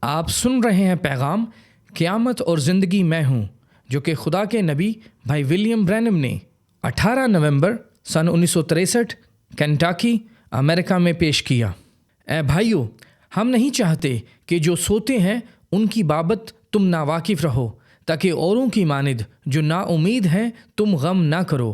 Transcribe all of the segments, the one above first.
آپ سن رہے ہیں پیغام قیامت اور زندگی میں ہوں، جو کہ خدا کے نبی بھائی ولیم برینم نے 18 نومبر سن 1963 کینٹاکی امریکہ میں پیش کیا۔ اے بھائیو، ہم نہیں چاہتے کہ جو سوتے ہیں ان کی بابت تم ناواقف رہو، تاکہ اوروں کی مانند جو نا امید ہیں تم غم نہ کرو،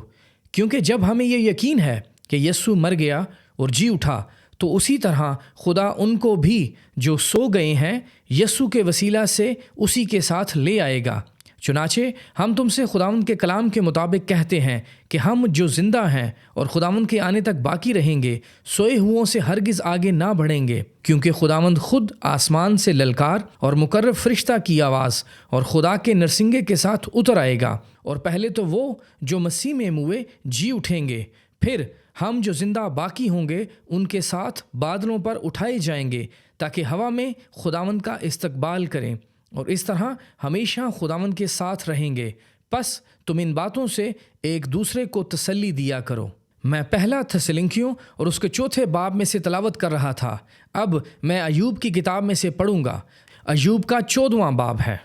کیونکہ جب ہمیں یہ یقین ہے کہ یسوع مر گیا اور جی اٹھا، تو اسی طرح خدا ان کو بھی جو سو گئے ہیں یسوع کے وسیلہ سے اسی کے ساتھ لے آئے گا۔ چنانچہ ہم تم سے خداوند کے کلام کے مطابق کہتے ہیں کہ ہم جو زندہ ہیں اور خداوند کے آنے تک باقی رہیں گے، سوئے ہوں سے ہرگز آگے نہ بڑھیں گے، کیونکہ خداوند خود آسمان سے للکار اور مقرب فرشتہ کی آواز اور خدا کے نرسنگے کے ساتھ اتر آئے گا، اور پہلے تو وہ جو مسیح میں موئے جی اٹھیں گے، پھر ہم جو زندہ باقی ہوں گے ان کے ساتھ بادلوں پر اٹھائے جائیں گے، تاکہ ہوا میں خداوند کا استقبال کریں، اور اس طرح ہمیشہ خداوند کے ساتھ رہیں گے۔ پس تم ان باتوں سے ایک دوسرے کو تسلی دیا کرو۔ میں پہلا تھسلنکیوں اور اس کے 4 باب میں سے تلاوت کر رہا تھا۔ اب میں ایوب کی کتاب میں سے پڑھوں گا۔ ایوب کا 14واں باب ہے۔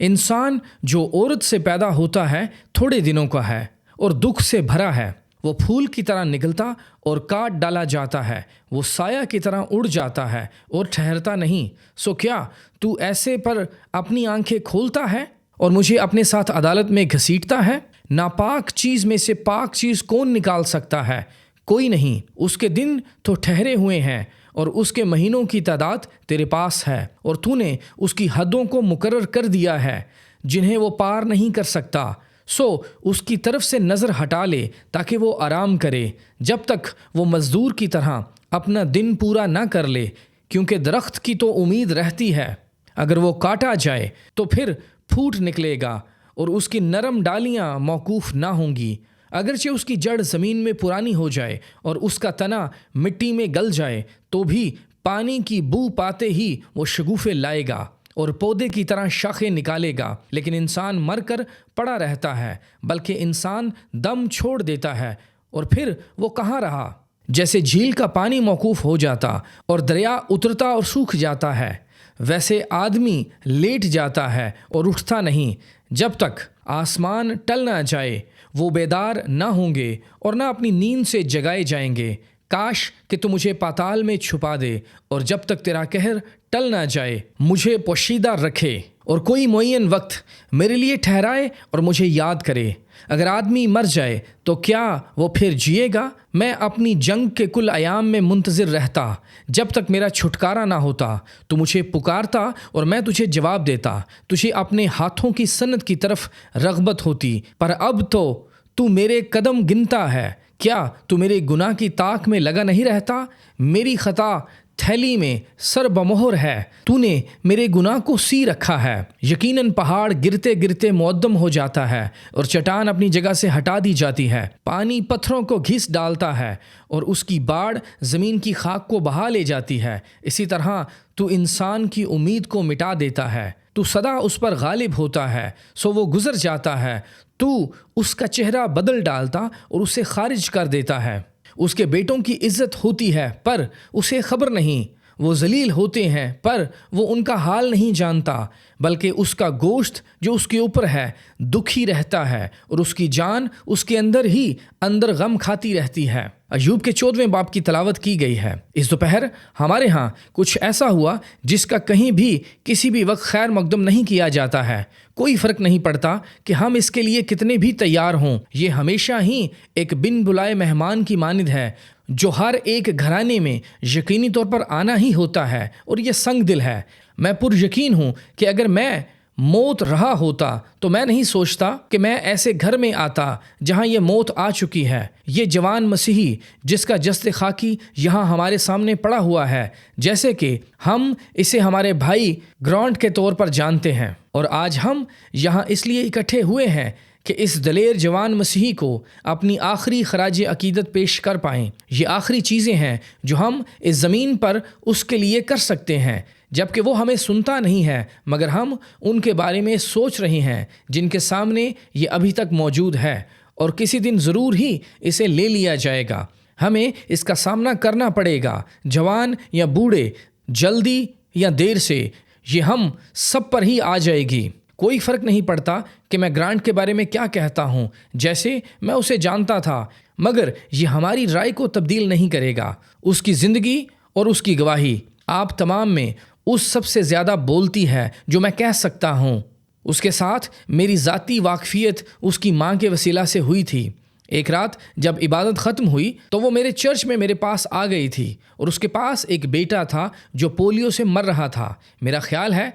انسان جو عورت سے پیدا ہوتا ہے تھوڑے دنوں کا ہے اور دکھ سے بھرا ہے۔ وہ پھول کی طرح نکلتا اور کاٹ ڈالا جاتا ہے، وہ سایہ کی طرح اڑ جاتا ہے اور ٹھہرتا نہیں۔ سو کیا تو ایسے پر اپنی آنکھیں کھولتا ہے اور مجھے اپنے ساتھ عدالت میں گھسیٹتا ہے؟ ناپاک چیز میں سے پاک چیز کون نکال سکتا ہے؟ کوئی نہیں۔ اس کے دن تو ٹھہرے ہوئے ہیں اور اس کے مہینوں کی تعداد تیرے پاس ہے، اور تو نے اس کی حدوں کو مقرر کر دیا ہے جنہیں وہ پار نہیں کر سکتا۔ سو اس کی طرف سے نظر ہٹا لے تاکہ وہ آرام کرے، جب تک وہ مزدور کی طرح اپنا دن پورا نہ کر لے، کیونکہ درخت کی تو امید رہتی ہے، اگر وہ کاٹا جائے تو پھر پھوٹ نکلے گا اور اس کی نرم ڈالیاں موقوف نہ ہوں گی۔ اگرچہ اس کی جڑ زمین میں پرانی ہو جائے اور اس کا تنا مٹی میں گل جائے، تو بھی پانی کی بو پاتے ہی وہ شگوفے لائے گا اور پودے کی طرح شاخیں نکالے گا۔ لیکن انسان مر کر پڑا رہتا ہے، بلکہ انسان دم چھوڑ دیتا ہے، اور پھر وہ کہاں رہا؟ جیسے جھیل کا پانی موقوف ہو جاتا اور دریا اترتا اور سوکھ جاتا ہے، ویسے آدمی لیٹ جاتا ہے اور اٹھتا نہیں، جب تک آسمان ٹل نہ جائے۔ وہ بیدار نہ ہوں گے اور نہ اپنی نیند سے جگائے جائیں گے۔ کاش کہ تو مجھے پاتال میں چھپا دے، اور جب تک تیرا قہر ٹل نہ جائے مجھے پوشیدہ رکھے، اور کوئی معین وقت میرے لیے ٹھہرائے اور مجھے یاد کرے۔ اگر آدمی مر جائے تو کیا وہ پھر جیے گا؟ میں اپنی جنگ کے کل ایام میں منتظر رہتا، جب تک میرا چھٹکارا نہ ہوتا۔ تو مجھے پکارتا اور میں تجھے جواب دیتا، تجھے اپنے ہاتھوں کی سنت کی طرف رغبت ہوتی۔ پر اب تو میرے قدم گنتا ہے، کیا تو میرے گناہ کی تاک میں لگا نہیں رہتا؟ میری خطا تھیلی میں سر بمہر ہے، تو نے میرے گناہ کو سی رکھا ہے۔ یقیناً پہاڑ گرتے گرتے معدم ہو جاتا ہے اور چٹان اپنی جگہ سے ہٹا دی جاتی ہے۔ پانی پتھروں کو گھس ڈالتا ہے اور اس کی باڑھ زمین کی خاک کو بہا لے جاتی ہے۔ اسی طرح تو انسان کی امید کو مٹا دیتا ہے۔ تو سدا اس پر غالب ہوتا ہے، سو وہ گزر جاتا ہے۔ تو اس کا چہرہ بدل ڈالتا اور اسے خارج کر دیتا ہے۔ اس کے بیٹوں کی عزت ہوتی ہے پر اسے خبر نہیں، وہ ذلیل ہوتے ہیں پر وہ ان کا حال نہیں جانتا، بلکہ اس کا گوشت جو اس کے اوپر ہے دکھی رہتا ہے، اور اس کی جان اس کے اندر ہی اندر غم کھاتی رہتی ہے۔ ایوب کے 14ویں باب کی تلاوت کی گئی ہے۔ اس دوپہر ہمارے ہاں کچھ ایسا ہوا جس کا کہیں بھی کسی بھی وقت خیر مقدم نہیں کیا جاتا ہے۔ کوئی فرق نہیں پڑتا کہ ہم اس کے لیے کتنے بھی تیار ہوں، یہ ہمیشہ ہی ایک بن بلائے مہمان کی مانند ہے جو ہر ایک گھرانے میں یقینی طور پر آنا ہی ہوتا ہے، اور یہ سنگ دل ہے۔ میں پر یقین ہوں کہ اگر میں موت رہا ہوتا تو میں نہیں سوچتا کہ میں ایسے گھر میں آتا جہاں یہ موت آ چکی ہے۔ یہ جوان مسیحی جس کا جسد خاکی یہاں ہمارے سامنے پڑا ہوا ہے، جیسے کہ ہم اسے ہمارے بھائی گرانٹ کے طور پر جانتے ہیں، اور آج ہم یہاں اس لیے اکٹھے ہوئے ہیں کہ اس دلیر جوان مسیحی کو اپنی آخری خراج عقیدت پیش کر پائیں۔ یہ آخری چیزیں ہیں جو ہم اس زمین پر اس کے لیے کر سکتے ہیں، جبکہ وہ ہمیں سنتا نہیں ہے، مگر ہم ان کے بارے میں سوچ رہے ہیں جن کے سامنے یہ ابھی تک موجود ہے، اور کسی دن ضرور ہی اسے لے لیا جائے گا۔ ہمیں اس کا سامنا کرنا پڑے گا، جوان یا بوڑھے، جلدی یا دیر سے۔ یہ ہم سب پر ہی آ جائے گی۔ کوئی فرق نہیں پڑتا کہ میں گرانٹ کے بارے میں کیا کہتا ہوں، جیسے میں اسے جانتا تھا، مگر یہ ہماری رائے کو تبدیل نہیں کرے گا۔ اس کی زندگی اور اس کی گواہی آپ تمام میں اس سب سے زیادہ بولتی ہے جو میں کہہ سکتا ہوں۔ اس کے ساتھ میری ذاتی واقفیت اس کی ماں کے وسیلہ سے ہوئی تھی۔ ایک رات جب عبادت ختم ہوئی تو وہ میرے چرچ میں میرے پاس آ گئی تھی، اور اس کے پاس ایک بیٹا تھا جو پولیو سے مر رہا تھا۔ میرا خیال ہے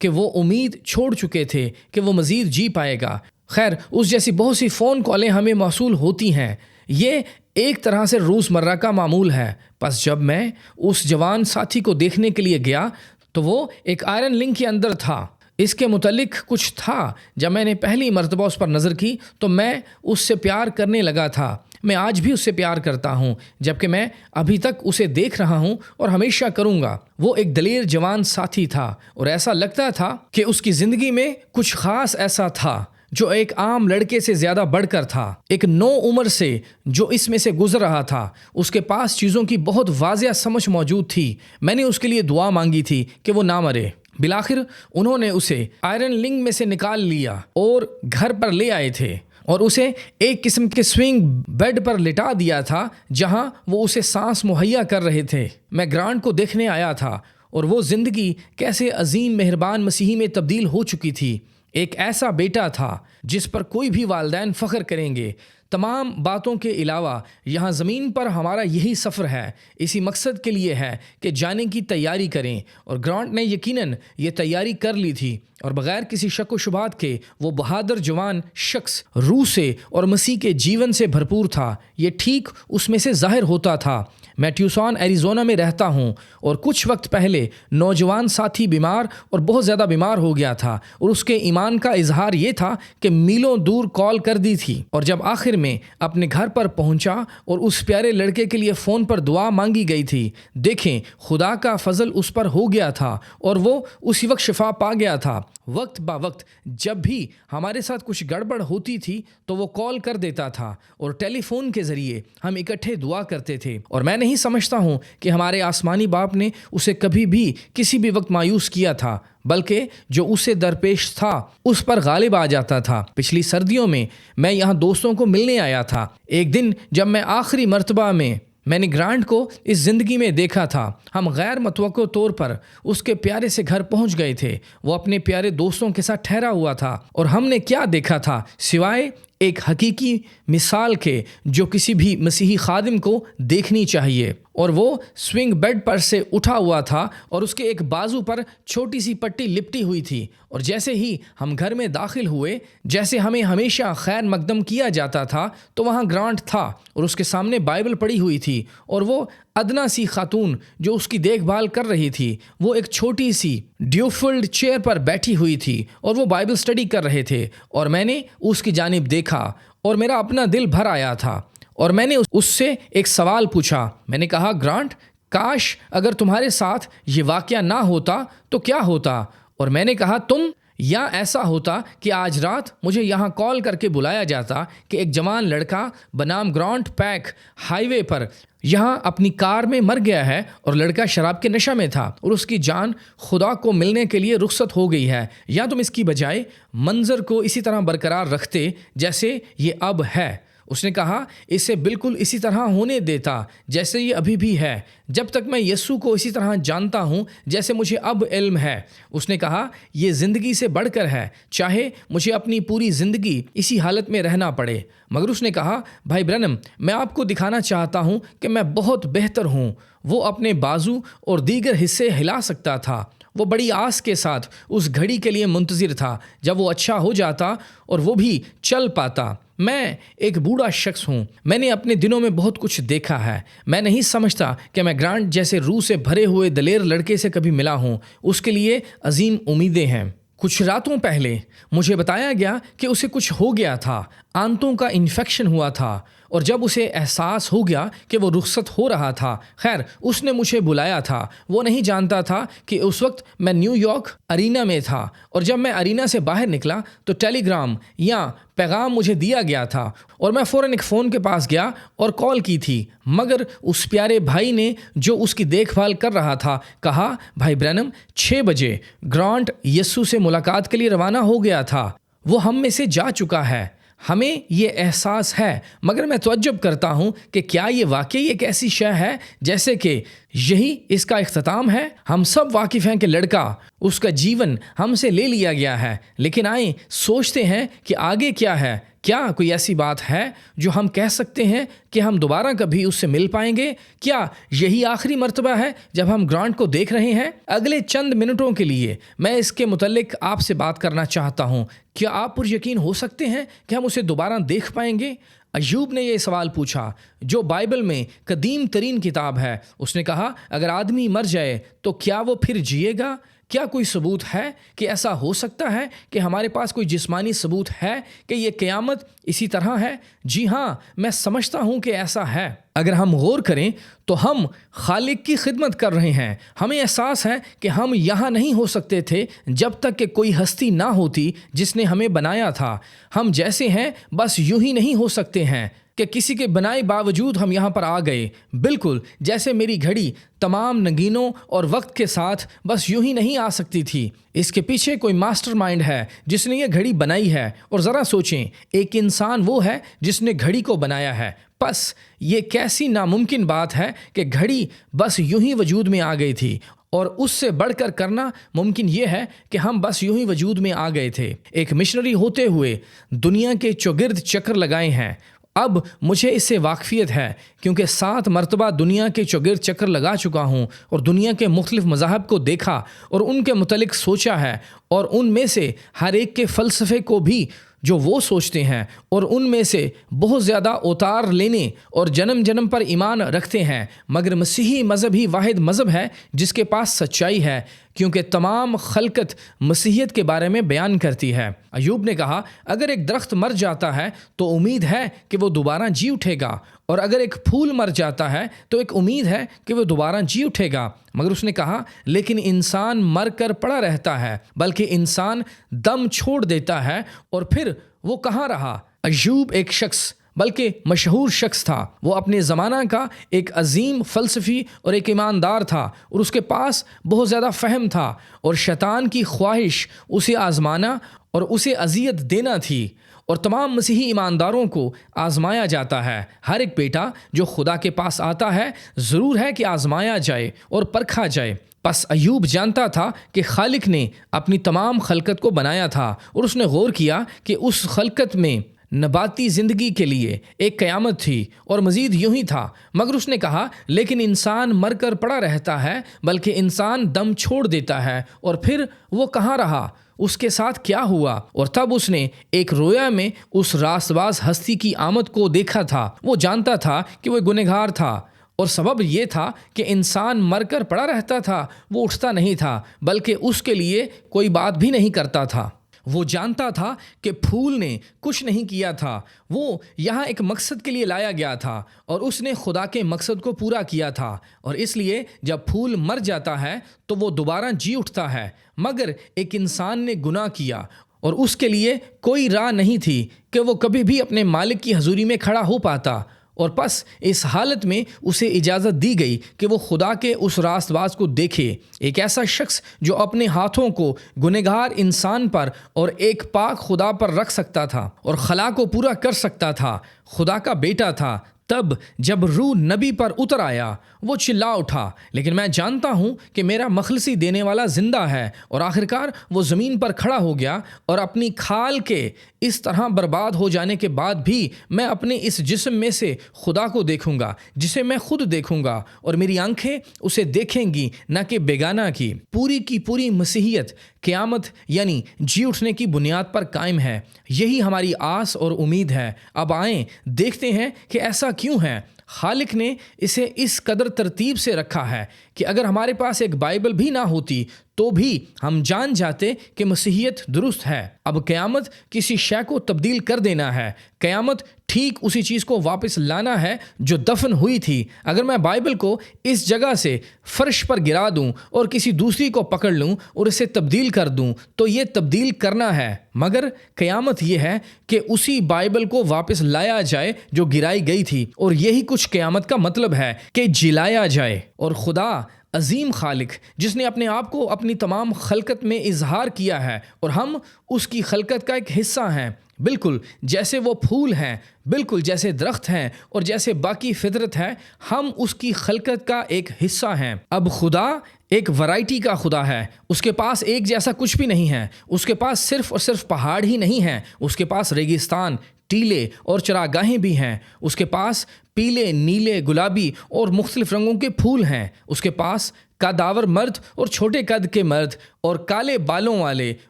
کہ وہ امید چھوڑ چکے تھے کہ وہ مزید جی پائے گا۔ خیر، اس جیسی بہت سی فون کالیں ہمیں موصول ہوتی ہیں۔ یہ ایک طرح سے روزمرہ کا معمول ہے۔ پس جب میں اس جوان ساتھی کو دیکھنے کے لیے گیا تو وہ ایک آئرن لنک کے اندر تھا۔ اس کے متعلق کچھ تھا۔ جب میں نے پہلی مرتبہ اس پر نظر کی تو میں اس سے پیار کرنے لگا تھا۔ میں آج بھی اس سے پیار کرتا ہوں، جبکہ میں ابھی تک اسے دیکھ رہا ہوں اور ہمیشہ کروں گا۔ وہ ایک دلیر جوان ساتھی تھا، اور ایسا لگتا تھا کہ اس کی زندگی میں کچھ خاص ایسا تھا جو ایک عام لڑکے سے زیادہ بڑھ کر تھا۔ ایک نو عمر سے جو اس میں سے گزر رہا تھا، اس کے پاس چیزوں کی بہت واضح سمجھ موجود تھی۔ میں نے اس کے لیے دعا مانگی تھی کہ وہ نہ مرے۔ بالآخر انہوں نے اسے آئرن لنک میں سے نکال لیا اور گھر پر لے آئے تھے، اور اسے ایک قسم کے سوئنگ بیڈ پر لٹا دیا تھا جہاں وہ اسے سانس مہیا کر رہے تھے۔ میں گرانٹ کو دیکھنے آیا تھا، اور وہ زندگی کیسے عظیم مہربان مسیحی میں تبدیل ہو چکی تھی۔ ایک ایسا بیٹا تھا جس پر کوئی بھی والدین فخر کریں گے۔ تمام باتوں کے علاوہ یہاں زمین پر ہمارا یہی سفر ہے، اسی مقصد کے لیے ہے کہ جانے کی تیاری کریں، اور گرانٹ نے یقیناً یہ تیاری کر لی تھی، اور بغیر کسی شک و شبہات کے وہ بہادر جوان شخص روح سے اور مسیح کے جیون سے بھرپور تھا۔ یہ ٹھیک اس میں سے ظاہر ہوتا تھا۔ میں ٹیوسان ایریزونا میں رہتا ہوں، اور کچھ وقت پہلے نوجوان ساتھی بیمار اور بہت زیادہ بیمار ہو گیا تھا، اور اس کے ایمان کا اظہار یہ تھا کہ میلوں دور کال کر دی تھی، اور جب آخر میں اپنے گھر پر پہنچا اور اس پیارے لڑکے کے لیے فون پر دعا مانگی گئی تھی، دیکھیں خدا کا فضل اس پر ہو گیا تھا اور وہ اسی وقت شفا پا گیا تھا۔ وقت با وقت جب بھی ہمارے ساتھ کچھ گڑبڑ ہوتی تھی تو وہ کال کر دیتا تھا، اور ٹیلی فون کے ذریعے ہم اکٹھے دعا کرتے تھے، اور میں نہیں سمجھتا ہوں کہ ہمارے آسمانی باپ نے اسے کبھی بھی کسی بھی وقت مایوس کیا تھا، بلکہ جو اسے درپیش تھا اس پر غالب آ جاتا تھا۔ پچھلی سردیوں میں یہاں دوستوں کو ملنے آیا تھا۔ ایک دن جب میں آخری مرتبہ میں نے گرانٹ کو اس زندگی میں دیکھا تھا، ہم غیر متوقع طور پر اس کے پیارے سے گھر پہنچ گئے تھے۔ وہ اپنے پیارے دوستوں کے ساتھ ٹھہرا ہوا تھا، اور ہم نے کیا دیکھا تھا سوائے ایک حقیقی مثال کے جو کسی بھی مسیحی خادم کو دیکھنی چاہیے۔ اور وہ سوئنگ بیڈ پر سے اٹھا ہوا تھا، اور اس کے ایک بازو پر چھوٹی سی پٹی لپٹی ہوئی تھی، اور جیسے ہی ہم گھر میں داخل ہوئے، جیسے ہمیں ہمیشہ خیر مقدم کیا جاتا تھا، تو وہاں گرانٹ تھا، اور اس کے سامنے بائبل پڑھی ہوئی تھی، اور وہ ادنا سی خاتون جو اس کی دیکھ بھال کر رہی تھی، وہ ایک چھوٹی سی ڈیوفلڈ چیئر پر بیٹھی ہوئی تھی، اور وہ بائبل سٹڈی کر رہے تھے، اور میں نے اس کی جانب دیکھا اور میرا اپنا دل بھر آیا تھا، اور میں نے اس سے ایک سوال پوچھا۔ میں نے کہا، گرانٹ، کاش اگر تمہارے ساتھ یہ واقعہ نہ ہوتا تو کیا ہوتا؟ اور میں نے کہا، تم، یا ایسا ہوتا کہ آج رات مجھے یہاں کال کر کے بلایا جاتا کہ ایک جوان لڑکا بنام گرانٹ پیک ہائی وے پر یہاں اپنی کار میں مر گیا ہے، اور لڑکا شراب کے نشہ میں تھا، اور اس کی جان خدا کو ملنے کے لیے رخصت ہو گئی ہے، یا تم اس کی بجائے منظر کو اسی طرح برقرار رکھتے جیسے یہ اب ہے؟ اس نے کہا، اسے بالکل اسی طرح ہونے دیتا جیسے یہ ابھی بھی ہے، جب تک میں یسوع کو اسی طرح جانتا ہوں جیسے مجھے اب علم ہے۔ اس نے کہا، یہ زندگی سے بڑھ کر ہے، چاہے مجھے اپنی پوری زندگی اسی حالت میں رہنا پڑے۔ مگر اس نے کہا، بھائی برنم، میں آپ کو دکھانا چاہتا ہوں کہ میں بہت بہتر ہوں۔ وہ اپنے بازو اور دیگر حصے ہلا سکتا تھا۔ وہ بڑی آس کے ساتھ اس گھڑی کے لیے منتظر تھا جب وہ اچھا ہو جاتا اور وہ بھی چل پاتا۔ میں ایک بوڑھا شخص ہوں، میں نے اپنے دنوں میں بہت کچھ دیکھا ہے۔ میں نہیں سمجھتا کہ میں گرانٹ جیسے روح سے بھرے ہوئے دلیر لڑکے سے کبھی ملا ہوں۔ اس کے لیے عظیم امیدیں ہیں۔ کچھ راتوں پہلے مجھے بتایا گیا کہ اسے کچھ ہو گیا تھا۔ آنتوں کا انفیکشن ہوا تھا، اور جب اسے احساس ہو گیا کہ وہ رخصت ہو رہا تھا، خیر اس نے مجھے بلایا تھا۔ وہ نہیں جانتا تھا کہ اس وقت میں نیو یارک ارینا میں تھا، اور جب میں ارینا سے باہر نکلا تو ٹیلی گرام یا پیغام مجھے دیا گیا تھا، اور میں فوراً ایک فون کے پاس گیا اور کال کی تھی، مگر اس پیارے بھائی نے جو اس کی دیکھ بھال کر رہا تھا کہا، بھائی برینم 6 بجے گرانٹ یسوع سے ملاقات کے لیے روانہ ہو گیا تھا، وہ ہم میں سے جا چکا ہے۔ ہمیں یہ احساس ہے، مگر میں تعجب کرتا ہوں کہ کیا یہ واقعی ایک ایسی شے ہے جیسے کہ یہی اس کا اختتام ہے؟ ہم سب واقف ہیں کہ لڑکا، اس کا جیون ہم سے لے لیا گیا ہے، لیکن آئیں سوچتے ہیں کہ آگے کیا ہے۔ کیا کوئی ایسی بات ہے جو ہم کہہ سکتے ہیں کہ ہم دوبارہ کبھی اس سے مل پائیں گے؟ کیا یہی آخری مرتبہ ہے جب ہم گرانٹ کو دیکھ رہے ہیں؟ اگلے چند منٹوں کے لیے میں اس کے متعلق آپ سے بات کرنا چاہتا ہوں۔ کیا آپ پر یقین ہو سکتے ہیں کہ ہم اسے دوبارہ دیکھ پائیں گے؟ ایوب نے یہ سوال پوچھا جو بائبل میں قدیم ترین کتاب ہے۔ اس نے کہا، اگر آدمی مر جائے تو کیا وہ پھر جیے گا؟ کیا کوئی ثبوت ہے کہ ایسا ہو سکتا ہے کہ ہمارے پاس کوئی جسمانی ثبوت ہے کہ یہ قیامت اسی طرح ہے؟ جی ہاں، میں سمجھتا ہوں کہ ایسا ہے۔ اگر ہم غور کریں تو ہم خالق کی خدمت کر رہے ہیں۔ ہمیں احساس ہے کہ ہم یہاں نہیں ہو سکتے تھے جب تک کہ کوئی ہستی نہ ہوتی جس نے ہمیں بنایا تھا۔ ہم جیسے ہیں بس یوں ہی نہیں ہو سکتے ہیں کہ کسی کے بنائے باوجود ہم یہاں پر آ گئے، بالکل جیسے میری گھڑی تمام نگینوں اور وقت کے ساتھ بس یوں ہی نہیں آ سکتی تھی۔ اس کے پیچھے کوئی ماسٹر مائنڈ ہے جس نے یہ گھڑی بنائی ہے، اور ذرا سوچیں، ایک انسان وہ ہے جس نے گھڑی کو بنایا ہے۔ بس یہ کیسی ناممکن بات ہے کہ گھڑی بس یوں ہی وجود میں آ گئی تھی، اور اس سے بڑھ کر کرنا ممکن یہ ہے کہ ہم بس یوں ہی وجود میں آ گئے تھے۔ ایک مشنری ہوتے ہوئے دنیا کے چوگرد چکر لگائے ہیں۔ اب مجھے اس سے واقفیت ہے کیونکہ 7 مرتبہ دنیا کے چوگرد چکر لگا چکا ہوں، اور دنیا کے مختلف مذاہب کو دیکھا اور ان کے متعلق سوچا ہے، اور ان میں سے ہر ایک کے فلسفے کو بھی جو وہ سوچتے ہیں، اور ان میں سے بہت زیادہ اتار لینے اور جنم جنم پر ایمان رکھتے ہیں، مگر مسیحی مذہب ہی واحد مذہب ہے جس کے پاس سچائی ہے، کیونکہ تمام خلقت مسیحیت کے بارے میں بیان کرتی ہے۔ ایوب نے کہا، اگر ایک درخت مر جاتا ہے تو امید ہے کہ وہ دوبارہ جی اٹھے گا، اور اگر ایک پھول مر جاتا ہے تو ایک امید ہے کہ وہ دوبارہ جی اٹھے گا، مگر اس نے کہا، لیکن انسان مر کر پڑا رہتا ہے، بلکہ انسان دم چھوڑ دیتا ہے، اور پھر وہ کہاں رہا؟ ایوب ایک شخص، بلکہ مشہور شخص تھا۔ وہ اپنے زمانہ کا ایک عظیم فلسفی اور ایک ایماندار تھا، اور اس کے پاس بہت زیادہ فہم تھا، اور شیطان کی خواہش اسے آزمانا اور اسے اذیت دینا تھی، اور تمام مسیحی ایمانداروں کو آزمایا جاتا ہے۔ ہر ایک بیٹا جو خدا کے پاس آتا ہے ضرور ہے کہ آزمایا جائے اور پرکھا جائے۔ پس ایوب جانتا تھا کہ خالق نے اپنی تمام خلقت کو بنایا تھا، اور اس نے غور کیا کہ اس خلقت میں نباتی زندگی کے لیے ایک قیامت تھی، اور مزید یوں ہی تھا، مگر اس نے کہا، لیکن انسان مر کر پڑا رہتا ہے، بلکہ انسان دم چھوڑ دیتا ہے، اور پھر وہ کہاں رہا؟ اس کے ساتھ کیا ہوا؟ اور تب اس نے ایک رویا میں اس راست باز ہستی کی آمد کو دیکھا تھا۔ وہ جانتا تھا کہ وہ گنہگار تھا، اور سبب یہ تھا کہ انسان مر کر پڑا رہتا تھا، وہ اٹھتا نہیں تھا، بلکہ اس کے لیے کوئی بات بھی نہیں کرتا تھا۔ وہ جانتا تھا کہ پھول نے کچھ نہیں کیا تھا، وہ یہاں ایک مقصد کے لیے لایا گیا تھا، اور اس نے خدا کے مقصد کو پورا کیا تھا، اور اس لیے جب پھول مر جاتا ہے تو وہ دوبارہ جی اٹھتا ہے۔ مگر ایک انسان نے گناہ کیا، اور اس کے لیے کوئی راہ نہیں تھی کہ وہ کبھی بھی اپنے مالک کی حضوری میں کھڑا ہو پاتا، اور پس اس حالت میں اسے اجازت دی گئی کہ وہ خدا کے اس راست باز کو دیکھے، ایک ایسا شخص جو اپنے ہاتھوں کو گنہگار انسان پر اور ایک پاک خدا پر رکھ سکتا تھا اور خلا کو پورا کر سکتا تھا، خدا کا بیٹا تھا۔ تب جب روح نبی پر اتر آیا وہ چلا اٹھا، لیکن میں جانتا ہوں کہ میرا مخلصی دینے والا زندہ ہے، اور آخرکار وہ زمین پر کھڑا ہو گیا، اور اپنی کھال کے اس طرح برباد ہو جانے کے بعد بھی میں اپنے اس جسم میں سے خدا کو دیکھوں گا جسے میں خود دیکھوں گا، اور میری آنکھیں اسے دیکھیں گی نہ کہ بیگانہ کی پوری مسیحیت قیامت یعنی جی اٹھنے کی بنیاد پر قائم ہے۔ یہی ہماری آس اور امید ہے۔ اب آئیں دیکھتے ہیں کہ ایسا کیوں ہے۔ خالق نے اسے اس قدر ترتیب سے رکھا ہے کہ اگر ہمارے پاس ایک بائبل بھی نہ ہوتی تو بھی ہم جان جاتے کہ مسیحیت درست ہے۔ اب قیامت کسی شے کو تبدیل کر دینا ہے، قیامت ٹھیک اسی چیز کو واپس لانا ہے جو دفن ہوئی تھی۔ اگر میں بائبل کو اس جگہ سے فرش پر گرا دوں اور کسی دوسری کو پکڑ لوں اور اسے تبدیل کر دوں تو یہ تبدیل کرنا ہے، مگر قیامت یہ ہے کہ اسی بائبل کو واپس لایا جائے جو گرائی گئی تھی، اور یہی کچھ قیامت کا مطلب ہے کہ جلایا جائے۔ اور خدا عظیم خالق جس نے اپنے آپ کو اپنی تمام خلقت میں اظہار کیا ہے اور ہم اس کی خلقت کا ایک حصہ ہیں، بالکل جیسے وہ پھول ہیں، بالکل جیسے درخت ہیں اور جیسے باقی فطرت ہے، ہم اس کی خلقت کا ایک حصہ ہیں۔ اب خدا ایک ورائٹی کا خدا ہے، اس کے پاس ایک جیسا کچھ بھی نہیں ہے، اس کے پاس صرف اور صرف پہاڑ ہی نہیں ہیں، اس کے پاس ریگستان، ٹیلے اور چراگاہیں بھی ہیں، اس کے پاس پیلے، نیلے، گلابی اور مختلف رنگوں کے پھول ہیں، اس کے پاس قدآور مرد اور چھوٹے قد کے مرد اور کالے بالوں والے،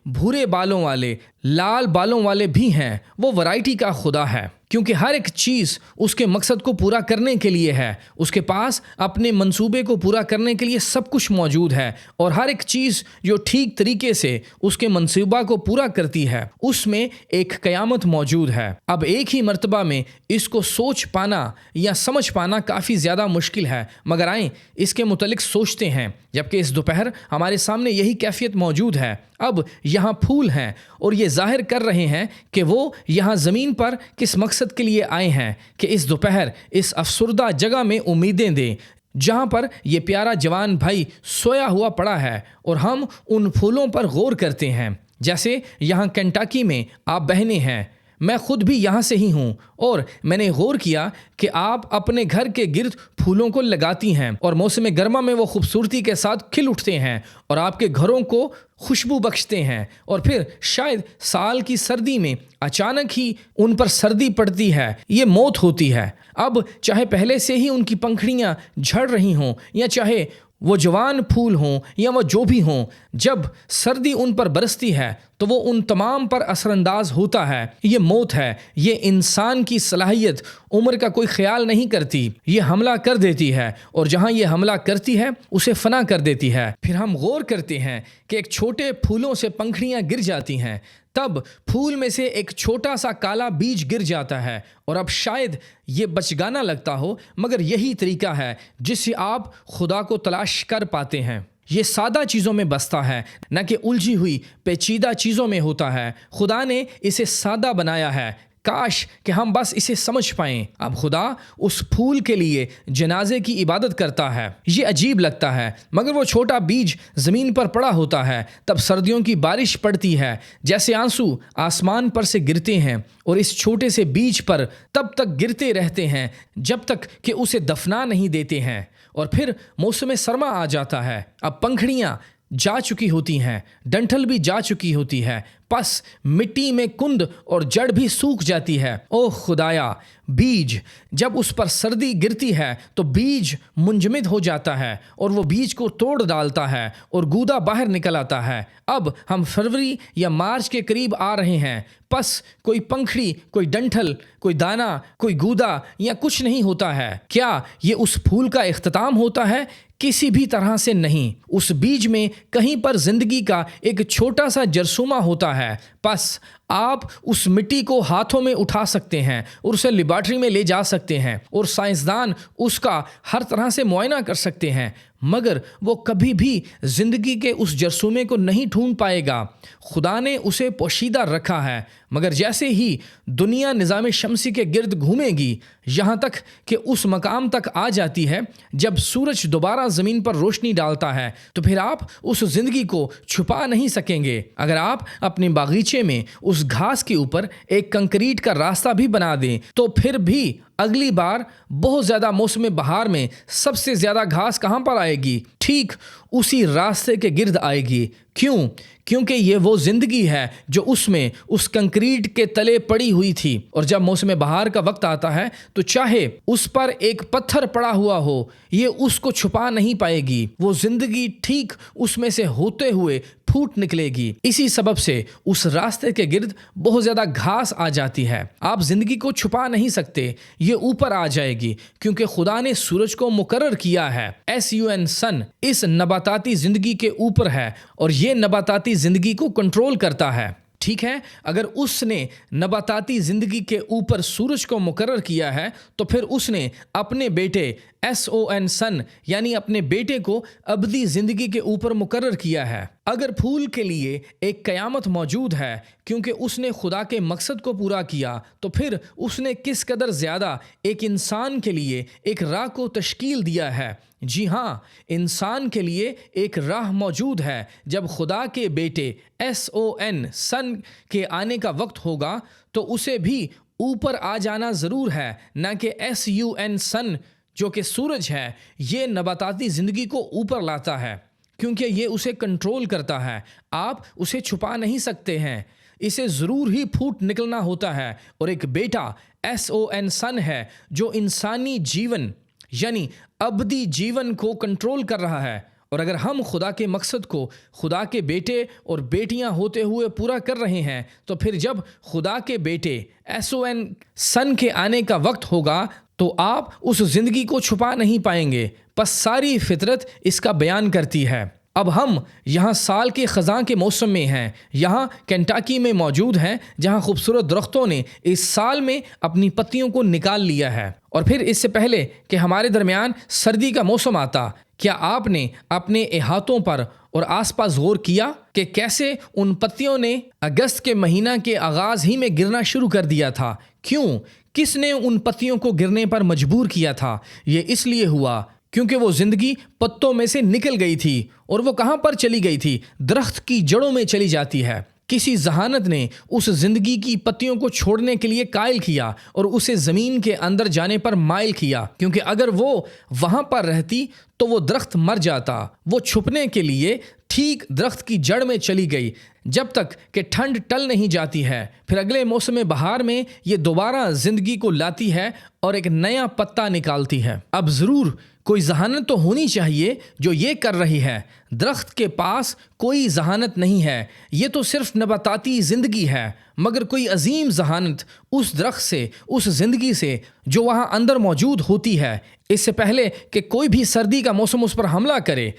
بھورے بالوں والے، لال بالوں والے بھی ہیں۔ وہ ورائٹی کا خدا ہے کیونکہ ہر ایک چیز اس کے مقصد کو پورا کرنے کے لیے ہے، اس کے پاس اپنے منصوبے کو پورا کرنے کے لیے سب کچھ موجود ہے، اور ہر ایک چیز جو ٹھیک طریقے سے اس کے منصوبہ کو پورا کرتی ہے اس میں ایک قیامت موجود ہے۔ اب ایک ہی مرتبہ میں اس کو سوچ پانا یا سمجھ پانا کافی زیادہ مشکل ہے، مگر آئیں اس کے متعلق سوچتے ہیں، جبکہ اس دوپہر ہمارے سامنے یہی کیفیت موجود ہے۔ اب یہاں پھول ہیں اور یہ ظاہر کر رہے ہیں کہ وہ یہاں زمین پر کس مقصد کے لیے آئے ہیں، کہ اس دوپہر اس افسردہ جگہ میں امیدیں دیں جہاں پر یہ پیارا جوان بھائی سویا ہوا پڑا ہے، اور ہم ان پھولوں پر غور کرتے ہیں۔ جیسے یہاں کنٹاکی میں آپ بہنیں ہیں، میں خود بھی یہاں سے ہی ہوں، اور میں نے غور کیا کہ آپ اپنے گھر کے گرد پھولوں کو لگاتی ہیں اور موسم گرما میں وہ خوبصورتی کے ساتھ کھل اٹھتے ہیں اور آپ کے گھروں کو خوشبو بخشتے ہیں، اور پھر شاید سال کی سردی میں اچانک ہی ان پر سردی پڑتی ہے، یہ موت ہوتی ہے۔ اب چاہے پہلے سے ہی ان کی پنکھڑیاں جھڑ رہی ہوں یا چاہے وہ جوان پھول ہوں یا وہ جو بھی ہوں، جب سردی ان پر برستی ہے تو وہ ان تمام پر اثر انداز ہوتا ہے۔ یہ موت ہے، یہ انسان کی صلاحیت عمر کا کوئی خیال نہیں کرتی، یہ حملہ کر دیتی ہے، اور جہاں یہ حملہ کرتی ہے اسے فنا کر دیتی ہے۔ پھر ہم غور کرتے ہیں کہ ایک چھوٹے پھولوں سے پنکھڑیاں گر جاتی ہیں، تب پھول میں سے ایک چھوٹا سا کالا بیج گر جاتا ہے، اور اب شاید یہ بچگانا لگتا ہو، مگر یہی طریقہ ہے جس سے آپ خدا کو تلاش کر پاتے ہیں۔ یہ سادہ چیزوں میں بستا ہے، نہ کہ الجھی ہوئی پیچیدہ چیزوں میں ہوتا ہے۔ خدا نے اسے سادہ بنایا ہے، کاش کہ ہم بس اسے سمجھ پائیں۔ اب خدا اس پھول کے لیے جنازے کی عبادت کرتا ہے، یہ عجیب لگتا ہے، مگر وہ چھوٹا بیج زمین پر پڑا ہوتا ہے، تب سردیوں کی بارش پڑتی ہے، جیسے آنسو آسمان پر سے گرتے ہیں اور اس چھوٹے سے بیج پر تب تک گرتے رہتے ہیں جب تک کہ اسے دفنا نہیں دیتے ہیں، اور پھر موسم سرما آ جاتا ہے۔ اب پنکھڑیاں جا چکی ہوتی ہیں، ڈنٹھل بھی جا چکی ہوتی ہے، پس مٹی میں کند اور جڑ بھی سوکھ جاتی ہے۔ اوہ خدایا، بیج جب اس پر سردی گرتی ہے تو بیج منجمد ہو جاتا ہے اور وہ بیج کو توڑ ڈالتا ہے اور گودا باہر نکل آتا ہے۔ اب ہم فروری یا مارچ کے قریب آ رہے ہیں، پس کوئی پنکھڑی، کوئی ڈنٹھل، کوئی دانہ، کوئی گودا یا کچھ نہیں ہوتا ہے۔ کیا یہ اس پھول کا اختتام ہوتا ہے؟ کسی بھی طرح سے نہیں۔ اس بیج میں کہیں پر زندگی کا ایک چھوٹا سا جرثومہ ہوتا ہے، پس آپ اس مٹی کو ہاتھوں میں اٹھا سکتے ہیں اور اسے لیبارٹری میں لے جا سکتے ہیں، اور سائنسدان اس کا ہر طرح سے معائنہ کر سکتے ہیں، مگر وہ کبھی بھی زندگی کے اس جرثومے کو نہیں ڈھونڈ پائے گا۔ خدا نے اسے پوشیدہ رکھا ہے، مگر جیسے ہی دنیا نظام شمسی کے گرد گھومے گی، یہاں تک کہ اس مقام تک آ جاتی ہے جب سورج دوبارہ زمین پر روشنی ڈالتا ہے، تو پھر آپ اس زندگی کو چھپا نہیں سکیں گے۔ اگر آپ اپنے باغیچے میں اس گھاس کے اوپر ایک کنکریٹ کا راستہ بھی بنا دیں تو پھر بھی اگلی بار بہت زیادہ موسم بہار میں سب سے زیادہ گھاس کہاں پر آئے گی؟ ٹھیک اسی راستے کے گرد آئے گی۔ کیوں؟ کیونکہ یہ وہ زندگی ہے جو اس میں اس کنکریٹ کے تلے پڑی ہوئی تھی، اور جب موسم بہار کا وقت آتا ہے تو چاہے اس پر ایک پتھر پڑا ہوا ہو، یہ اس کو چھپا نہیں پائے گی۔ وہ زندگی ٹھیک اس میں سے ہوتے ہوئے پھوٹ نکلے گی. اسی سبب سے اس راستے کے گرد بہت زیادہ گھاس آ جاتی ہے. آپ زندگی کو چھپا نہیں سکتے، یہ اوپر آ جائے گی کیونکہ خدا نے سورج کو مقرر کیا ہے. SUN سن اس نباتاتی زندگی کے اوپر ہے اور یہ نباتاتی زندگی کو کنٹرول کرتا ہے. ٹھیک ہے، اگر اس نے نباتاتی زندگی کے اوپر سورج کو مقرر کیا ہے تو پھر اس نے اپنے بیٹے SON سن یعنی اپنے بیٹے کو ابدی زندگی کے اوپر مقرر کیا ہے. اگر پھول کے لیے ایک قیامت موجود ہے کیونکہ اس نے خدا کے مقصد کو پورا کیا، تو پھر اس نے کس قدر زیادہ ایک انسان کے لیے ایک راہ کو تشکیل دیا ہے. جی ہاں، انسان کے لیے ایک راہ موجود ہے. جب خدا کے بیٹے SON سن کے آنے کا وقت ہوگا تو اسے بھی اوپر آ جانا ضرور ہے، نہ کہ SUN سن جو کہ سورج ہے یہ نباتاتی زندگی کو اوپر لاتا ہے کیونکہ یہ اسے کنٹرول کرتا ہے. آپ اسے چھپا نہیں سکتے ہیں، اسے ضرور ہی پھوٹ نکلنا ہوتا ہے. اور ایک بیٹا SON سن ہے جو انسانی جیون یعنی ابدی جیون کو کنٹرول کر رہا ہے. اور اگر ہم خدا کے مقصد کو خدا کے بیٹے اور بیٹیاں ہوتے ہوئے پورا کر رہے ہیں تو پھر جب خدا کے بیٹے SON سن کے آنے کا وقت ہوگا تو آپ اس زندگی کو چھپا نہیں پائیں گے. پس ساری فطرت اس کا بیان کرتی ہے. اب ہم یہاں سال کے خزاں کے موسم میں ہیں. یہاں کینٹاکی میں موجود ہیں جہاں خوبصورت درختوں نے اس سال میں اپنی پتیوں کو نکال لیا ہے. اور پھر اس سے پہلے کہ ہمارے درمیان سردی کا موسم آتا، کیا آپ نے اپنے احاطوں پر اور آس پاس غور کیا کہ کیسے ان پتیوں نے اگست کے مہینہ کے آغاز ہی میں گرنا شروع کر دیا تھا؟ کیوں؟ کس نے ان پتیوں کو گرنے پر مجبور کیا تھا؟ یہ اس لیے ہوا کیونکہ وہ زندگی پتوں میں سے نکل گئی تھی. اور وہ کہاں پر چلی گئی تھی؟ درخت کی جڑوں میں چلی جاتی ہے. کسی ذہانت نے اس زندگی کی پتیوں کو چھوڑنے کے لیے قائل کیا اور اسے زمین کے اندر جانے پر مائل کیا، کیونکہ اگر وہ وہاں پر رہتی تو وہ درخت مر جاتا. وہ چھپنے کے لیے ٹھیک درخت کی جڑ میں چلی گئی جب تک کہ ٹھنڈ ٹل نہیں جاتی ہے. پھر اگلے موسم بہار میں یہ دوبارہ زندگی کو لاتی ہے اور ایک نیا پتا نکالتی ہے. اب ضرور کوئی ذہانت تو ہونی چاہیے جو یہ کر رہی ہے. درخت کے پاس کوئی ذہانت نہیں ہے، یہ تو صرف نباتاتی زندگی ہے. مگر کوئی عظیم ذہانت اس درخت سے، اس زندگی سے جو وہاں اندر موجود ہوتی ہے. اس سے پہلے کہ کوئی بھی سردی کا موسم اس پر حملہ کرے،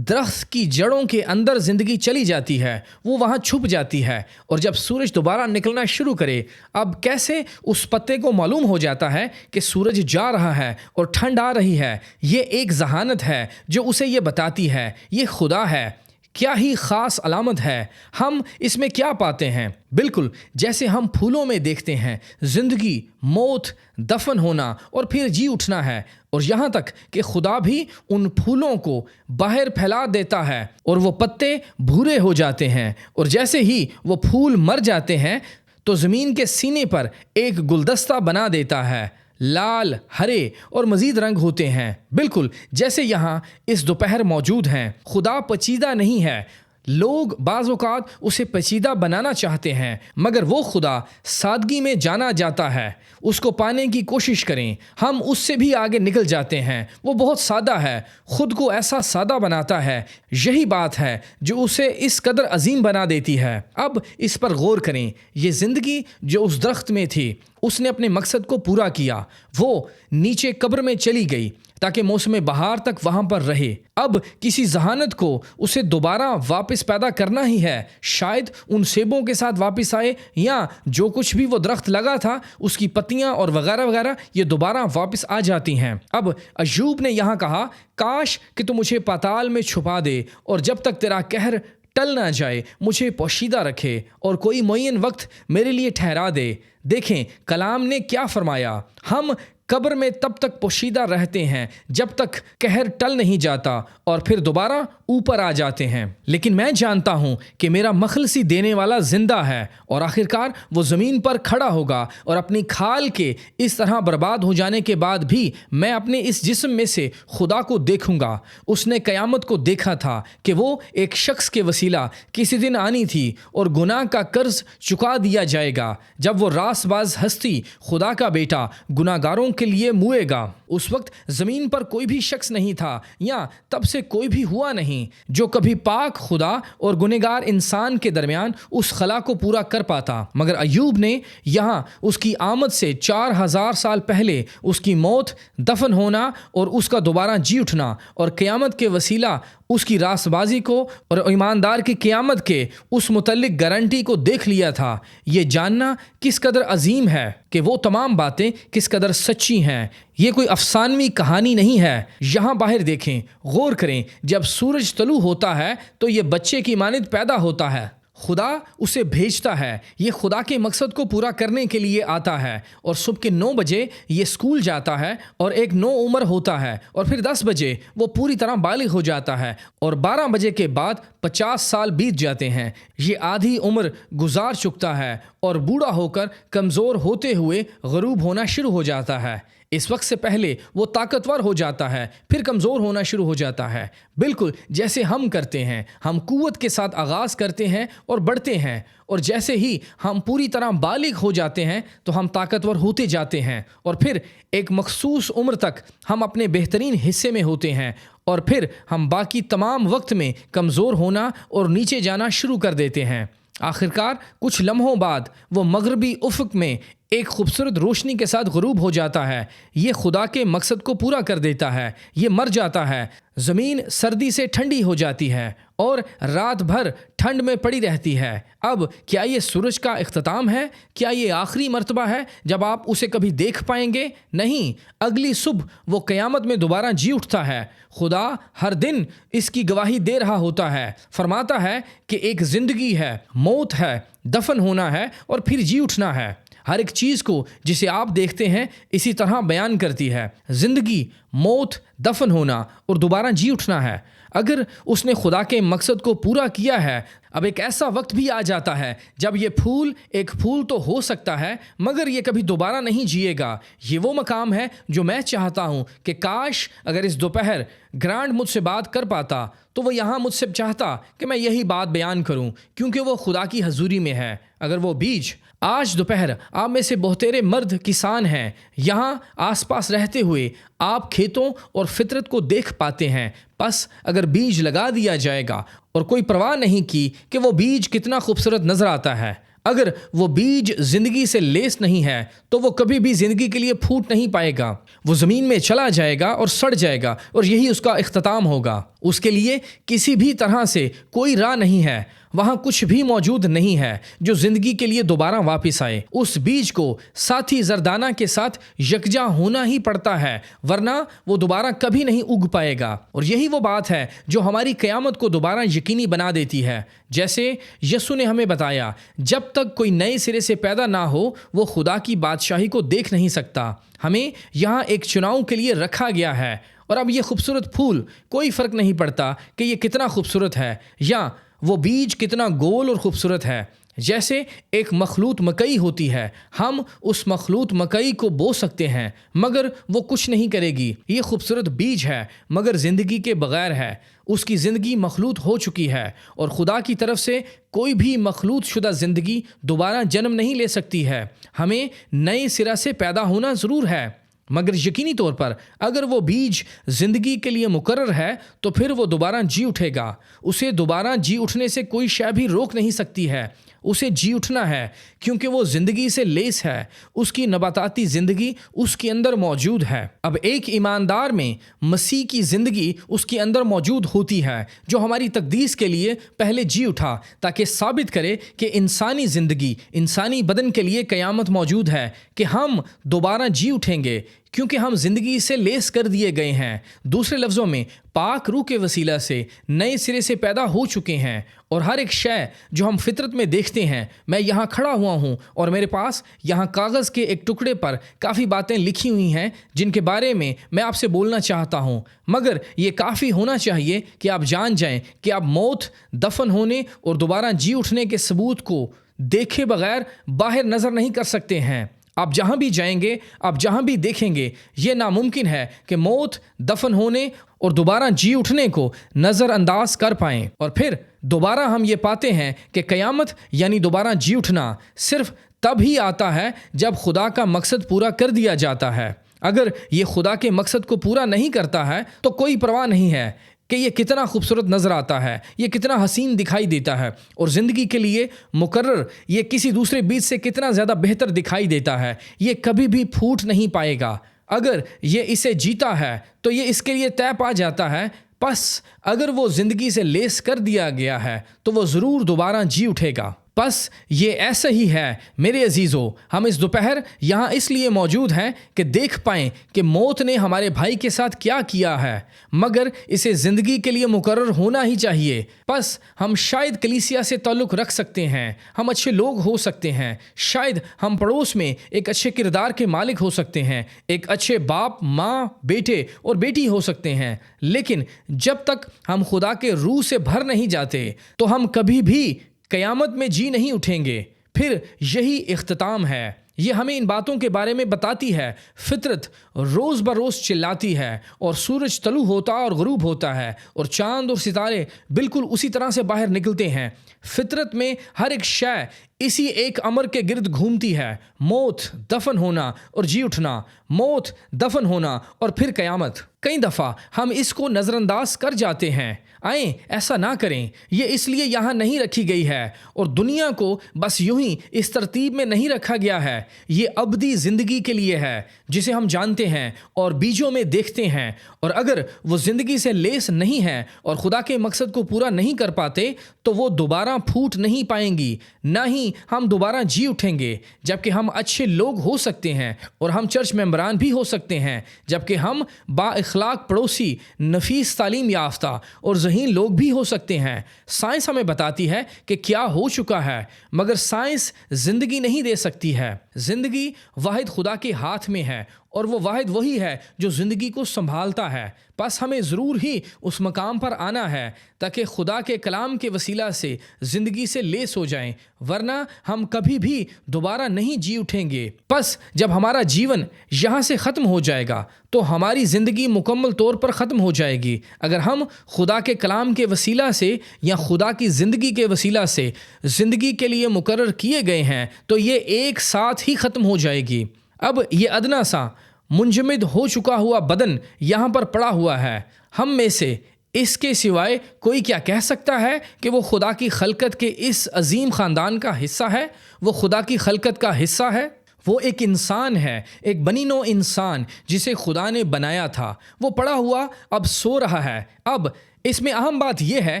درخت کی جڑوں کے اندر زندگی چلی جاتی ہے، وہ وہاں چھپ جاتی ہے. اور جب سورج دوبارہ نکلنا شروع کرے، اب کیسے اس پتے کو معلوم ہو جاتا ہے کہ سورج جا رہا ہے اور ٹھنڈ آ رہی ہے؟ یہ ایک ذہانت ہے جو اسے یہ بتاتی ہے. یہ خدا ہے. کیا ہی خاص علامت ہے. ہم اس میں کیا پاتے ہیں؟ بالکل جیسے ہم پھولوں میں دیکھتے ہیں، زندگی، موت، دفن ہونا اور پھر جی اٹھنا ہے. اور یہاں تک کہ خدا بھی ان پھولوں کو باہر پھیلا دیتا ہے اور وہ پتے بھورے ہو جاتے ہیں. اور جیسے ہی وہ پھول مر جاتے ہیں تو زمین کے سینے پر ایک گلدستہ بنا دیتا ہے. لال، ہرے اور مزید رنگ ہوتے ہیں، بالکل جیسے یہاں اس دوپہر موجود ہیں. خدا پیچیدہ نہیں ہے. لوگ بعض اوقات اسے پیچیدہ بنانا چاہتے ہیں، مگر وہ خدا سادگی میں جانا جاتا ہے. اس کو پانے کی کوشش کریں. ہم اس سے بھی آگے نکل جاتے ہیں. وہ بہت سادہ ہے، خود کو ایسا سادہ بناتا ہے. یہی بات ہے جو اسے اس قدر عظیم بنا دیتی ہے. اب اس پر غور کریں. یہ زندگی جو اس درخت میں تھی، اس نے اپنے مقصد کو پورا کیا. وہ نیچے قبر میں چلی گئی تاکہ موسم بہار تک وہاں پر رہے. اب کسی ذہانت کو اسے دوبارہ واپس پیدا کرنا ہی ہے. شاید ان سیبوں کے ساتھ واپس آئے یا جو کچھ بھی وہ درخت لگا تھا اس کی پتیاں اور وغیرہ وغیرہ یہ دوبارہ واپس آ جاتی ہیں. اب ایوب نے یہاں کہا، کاش کہ تو مجھے پاتال میں چھپا دے اور جب تک تیرا قہر ٹل نہ جائے مجھے پوشیدہ رکھے اور کوئی معین وقت میرے لیے ٹھہرا دے. دیکھیں کلام نے کیا فرمایا. ہم قبر میں تب تک پوشیدہ رہتے ہیں جب تک قہر ٹل نہیں جاتا اور پھر دوبارہ اوپر آ جاتے ہیں. لیکن میں جانتا ہوں کہ میرا مخلصی دینے والا زندہ ہے اور آخرکار وہ زمین پر کھڑا ہوگا اور اپنی کھال کے اس طرح برباد ہو جانے کے بعد بھی میں اپنے اس جسم میں سے خدا کو دیکھوں گا. اس نے قیامت کو دیکھا تھا کہ وہ ایک شخص کے وسیلہ کسی دن آنی تھی اور گناہ کا قرض چکا دیا جائے گا جب وہ راست باز ہستی خدا کا بیٹا گناہ گاروں کے لیے موئے گا. اس وقت زمین پر کوئی بھی شخص نہیں تھا یا تب سے کوئی بھی ہوا نہیں جو کبھی پاک خدا اور گنہگار انسان کے درمیان اس خلا کو پورا کر پاتا، مگر ایوب نے یہاں اس کی آمد سے 4000 سال پہلے اس کی موت، دفن ہونا اور اس کا دوبارہ جی اٹھنا اور قیامت کے وسیلہ اس کی راست بازی کو اور ایماندار کی قیامت کے اس متعلق گارنٹی کو دیکھ لیا تھا۔ یہ جاننا کس قدر عظیم ہے کہ وہ تمام باتیں کس قدر سچی ہیں۔ یہ کوئی افسانوی کہانی نہیں ہے۔ یہاں باہر دیکھیں، غور کریں، جب سورج طلوع ہوتا ہے تو یہ بچے کی مانند پیدا ہوتا ہے۔ خدا اسے بھیجتا ہے، یہ خدا کے مقصد کو پورا کرنے کے لیے آتا ہے، اور صبح کے 9 بجے یہ اسکول جاتا ہے اور ایک نو عمر ہوتا ہے، اور پھر 10 بجے وہ پوری طرح بالغ ہو جاتا ہے، اور 12 بجے کے بعد 50 سال بیت جاتے ہیں۔ یہ آدھی عمر گزار چکتا ہے اور بوڑھا ہو کر کمزور ہوتے ہوئے غروب ہونا شروع ہو جاتا ہے۔ اس وقت سے پہلے وہ طاقتور ہو جاتا ہے، پھر کمزور ہونا شروع ہو جاتا ہے، بالکل جیسے ہم کرتے ہیں۔ ہم قوت کے ساتھ آغاز کرتے ہیں اور بڑھتے ہیں، اور جیسے ہی ہم پوری طرح بالغ ہو جاتے ہیں تو ہم طاقتور ہوتے جاتے ہیں، اور پھر ایک مخصوص عمر تک ہم اپنے بہترین حصے میں ہوتے ہیں، اور پھر ہم باقی تمام وقت میں کمزور ہونا اور نیچے جانا شروع کر دیتے ہیں۔ آخرکار کچھ لمحوں بعد وہ مغربی افق میں ایک خوبصورت روشنی کے ساتھ غروب ہو جاتا ہے۔ یہ خدا کے مقصد کو پورا کر دیتا ہے۔ یہ مر جاتا ہے، زمین سردی سے ٹھنڈی ہو جاتی ہے اور رات بھر ٹھنڈ میں پڑی رہتی ہے۔ اب کیا یہ سورج کا اختتام ہے؟ کیا یہ آخری مرتبہ ہے جب آپ اسے کبھی دیکھ پائیں گے؟ نہیں، اگلی صبح وہ قیامت میں دوبارہ جی اٹھتا ہے۔ خدا ہر دن اس کی گواہی دے رہا ہوتا ہے، فرماتا ہے کہ ایک زندگی ہے، موت ہے، دفن ہونا ہے اور پھر جی اٹھنا ہے۔ ہر ایک چیز کو جسے آپ دیکھتے ہیں اسی طرح بیان کرتی ہے۔ زندگی، موت، دفن ہونا اور دوبارہ جی اٹھنا ہے۔ اگر اس نے خدا کے مقصد کو پورا کیا ہے، اب ایک ایسا وقت بھی آ جاتا ہے جب یہ پھول ایک پھول تو ہو سکتا ہے مگر یہ کبھی دوبارہ نہیں جیے گا۔ یہ وہ مقام ہے جو میں چاہتا ہوں کہ کاش اگر اس دوپہر گرانٹ مجھ سے بات کر پاتا تو وہ یہاں مجھ سے چاہتا کہ میں یہی بات بیان کروں، کیونکہ وہ خدا کی حضوری میں ہے۔ اگر وہ بیج آج دوپہر آپ میں سے بہترے مرد کسان ہیں، یہاں آس پاس رہتے ہوئے آپ کھیتوں اور فطرت کو دیکھ پاتے ہیں، بس اگر بیج لگا دیا جائے گا اور کوئی پرواہ نہیں کی کہ وہ بیج کتنا خوبصورت نظر آتا ہے، اگر وہ بیج زندگی سے لیس نہیں ہے تو وہ کبھی بھی زندگی کے لیے پھوٹ نہیں پائے گا۔ وہ زمین میں چلا جائے گا اور سڑ جائے گا، اور یہی اس کا اختتام ہوگا۔ اس کے لیے کسی بھی طرح سے کوئی راہ نہیں ہے، وہاں کچھ بھی موجود نہیں ہے جو زندگی کے لیے دوبارہ واپس آئے۔ اس بیج کو ساتھی زردانہ کے ساتھ یکجا ہونا ہی پڑتا ہے، ورنہ وہ دوبارہ کبھی نہیں اگ پائے گا۔ اور یہی وہ بات ہے جو ہماری قیامت کو دوبارہ یقینی بنا دیتی ہے۔ جیسے یسوع نے ہمیں بتایا، جب تک کوئی نئے سرے سے پیدا نہ ہو وہ خدا کی بادشاہی کو دیکھ نہیں سکتا۔ ہمیں یہاں ایک چناؤ کے لیے رکھا گیا ہے، اور اب یہ خوبصورت پھول، کوئی فرق نہیں پڑتا کہ یہ کتنا خوبصورت ہے یا وہ بیج کتنا گول اور خوبصورت ہے۔ جیسے ایک مخلوط مکئی ہوتی ہے، ہم اس مخلوط مکئی کو بو سکتے ہیں مگر وہ کچھ نہیں کرے گی۔ یہ خوبصورت بیج ہے مگر زندگی کے بغیر ہے، اس کی زندگی مخلوط ہو چکی ہے، اور خدا کی طرف سے کوئی بھی مخلوط شدہ زندگی دوبارہ جنم نہیں لے سکتی ہے۔ ہمیں نئے سرا سے پیدا ہونا ضرور ہے، مگر یقینی طور پر اگر وہ بیج زندگی کے لیے مقرر ہے تو پھر وہ دوبارہ جی اٹھے گا۔ اسے دوبارہ جی اٹھنے سے کوئی شے بھی روک نہیں سکتی ہے۔ اسے جی اٹھنا ہے کیونکہ وہ زندگی سے لیس ہے، اس کی نباتاتی زندگی اس کے اندر موجود ہے۔ اب ایک ایماندار میں مسیح کی زندگی اس کے اندر موجود ہوتی ہے جو ہماری تقدیس کے لیے پہلے جی اٹھا تاکہ ثابت کرے کہ انسانی زندگی، انسانی بدن کے لیے قیامت موجود ہے، کہ ہم دوبارہ جی اٹھیں گے کیونکہ ہم زندگی سے لیس کر دیے گئے ہیں۔ دوسرے لفظوں میں پاک روح کے وسیلہ سے نئے سرے سے پیدا ہو چکے ہیں، اور ہر ایک شے جو ہم فطرت میں دیکھتے ہیں، میں یہاں کھڑا ہوا ہوں اور میرے پاس یہاں کاغذ کے ایک ٹکڑے پر کافی باتیں لکھی ہوئی ہیں جن کے بارے میں آپ سے بولنا چاہتا ہوں، مگر یہ کافی ہونا چاہیے کہ آپ جان جائیں کہ آپ موت، دفن ہونے اور دوبارہ جی اٹھنے کے ثبوت کو دیکھے بغیر باہر نظر نہیں کر سکتے ہیں۔ آپ جہاں بھی جائیں گے، آپ جہاں بھی دیکھیں گے، یہ ناممکن ہے کہ موت، دفن ہونے اور دوبارہ جی اٹھنے کو نظر انداز کر پائیں۔ اور پھر دوبارہ ہم یہ پاتے ہیں کہ قیامت یعنی دوبارہ جی اٹھنا صرف تب ہی آتا ہے جب خدا کا مقصد پورا کر دیا جاتا ہے۔ اگر یہ خدا کے مقصد کو پورا نہیں کرتا ہے تو کوئی پرواہ نہیں ہے کہ یہ کتنا خوبصورت نظر آتا ہے، یہ کتنا حسین دکھائی دیتا ہے، اور زندگی کے لیے مقرر یہ کسی دوسرے بیج سے کتنا زیادہ بہتر دکھائی دیتا ہے، یہ کبھی بھی پھوٹ نہیں پائے گا۔ اگر یہ اسے جیتا ہے تو یہ اس کے لیے طے پا جاتا ہے، پس اگر وہ زندگی سے لیس کر دیا گیا ہے تو وہ ضرور دوبارہ جی اٹھے گا۔ پس یہ ایسا ہی ہے میرے عزیزو، ہم اس دوپہر یہاں اس لیے موجود ہیں کہ دیکھ پائیں کہ موت نے ہمارے بھائی کے ساتھ کیا کیا ہے، مگر اسے زندگی کے لیے مقرر ہونا ہی چاہیے۔ پس ہم شاید کلیسیا سے تعلق رکھ سکتے ہیں، ہم اچھے لوگ ہو سکتے ہیں، شاید ہم پڑوس میں ایک اچھے کردار کے مالک ہو سکتے ہیں، ایک اچھے باپ، ماں، بیٹے اور بیٹی ہو سکتے ہیں، لیکن جب تک ہم خدا کے روح سے بھر نہیں جاتے تو ہم کبھی بھی قیامت میں جی نہیں اٹھیں گے۔ پھر یہی اختتام ہے۔ یہ ہمیں ان باتوں کے بارے میں بتاتی ہے۔ فطرت روز بروز چلاتی ہے، اور سورج طلوع ہوتا اور غروب ہوتا ہے، اور چاند اور ستارے بالکل اسی طرح سے باہر نکلتے ہیں۔ فطرت میں ہر ایک شے اسی ایک امر کے گرد گھومتی ہے: موت، دفن ہونا اور جی اٹھنا، موت، دفن ہونا اور پھر قیامت۔ کئی دفعہ ہم اس کو نظر انداز کر جاتے ہیں۔ آئیں ایسا نہ کریں، یہ اس لیے یہاں نہیں رکھی گئی ہے، اور دنیا کو بس یوں ہی اس ترتیب میں نہیں رکھا گیا ہے۔ یہ ابدی زندگی کے لیے ہے جسے ہم جانتے ہیں اور بیجوں میں دیکھتے ہیں، اور اگر وہ زندگی سے لیس نہیں ہے اور خدا کے مقصد کو پورا نہیں کر پاتے تو وہ دوبارہ پھوٹ نہیں پائیں گی، نہ ہی ہم دوبارہ جی اٹھیں گے۔ جبکہ ہم اچھے لوگ ہو سکتے ہیں اور ہم چرچ ممبران بھی ہو سکتے ہیں، جبکہ ہم با اخلاق پڑوسی، نفیس تعلیم یافتہ اور ذہین لوگ بھی ہو سکتے ہیں۔ سائنس ہمیں بتاتی ہے کہ کیا ہو چکا ہے، مگر سائنس زندگی نہیں دے سکتی ہے۔ زندگی واحد خدا کے ہاتھ میں ہے، اور وہ واحد وہی ہے جو زندگی کو سنبھالتا ہے۔ بس ہمیں ضرور ہی اس مقام پر آنا ہے تاکہ خدا کے کلام کے وسیلہ سے زندگی سے لیس ہو جائیں، ورنہ ہم کبھی بھی دوبارہ نہیں جی اٹھیں گے۔ پس جب ہمارا جیون یہاں سے ختم ہو جائے گا تو ہماری زندگی مکمل طور پر ختم ہو جائے گی۔ اگر ہم خدا کے کلام کے وسیلہ سے یا خدا کی زندگی کے وسیلہ سے زندگی کے لیے مقرر کیے گئے ہیں تو یہ ایک ساتھ ہی ختم ہو جائے گی۔ اب یہ ادنا سا منجمد ہو چکا ہوا بدن یہاں پر پڑا ہوا ہے۔ ہم میں سے اس کے سوائے کوئی کیا کہہ سکتا ہے کہ وہ خدا کی خلقت کے اس عظیم خاندان کا حصہ ہے؟ وہ خدا کی خلقت کا حصہ ہے۔ وہ ایک انسان ہے، ایک بنی نوع انسان جسے خدا نے بنایا تھا۔ وہ پڑا ہوا اب سو رہا ہے۔ اب اس میں اہم بات یہ ہے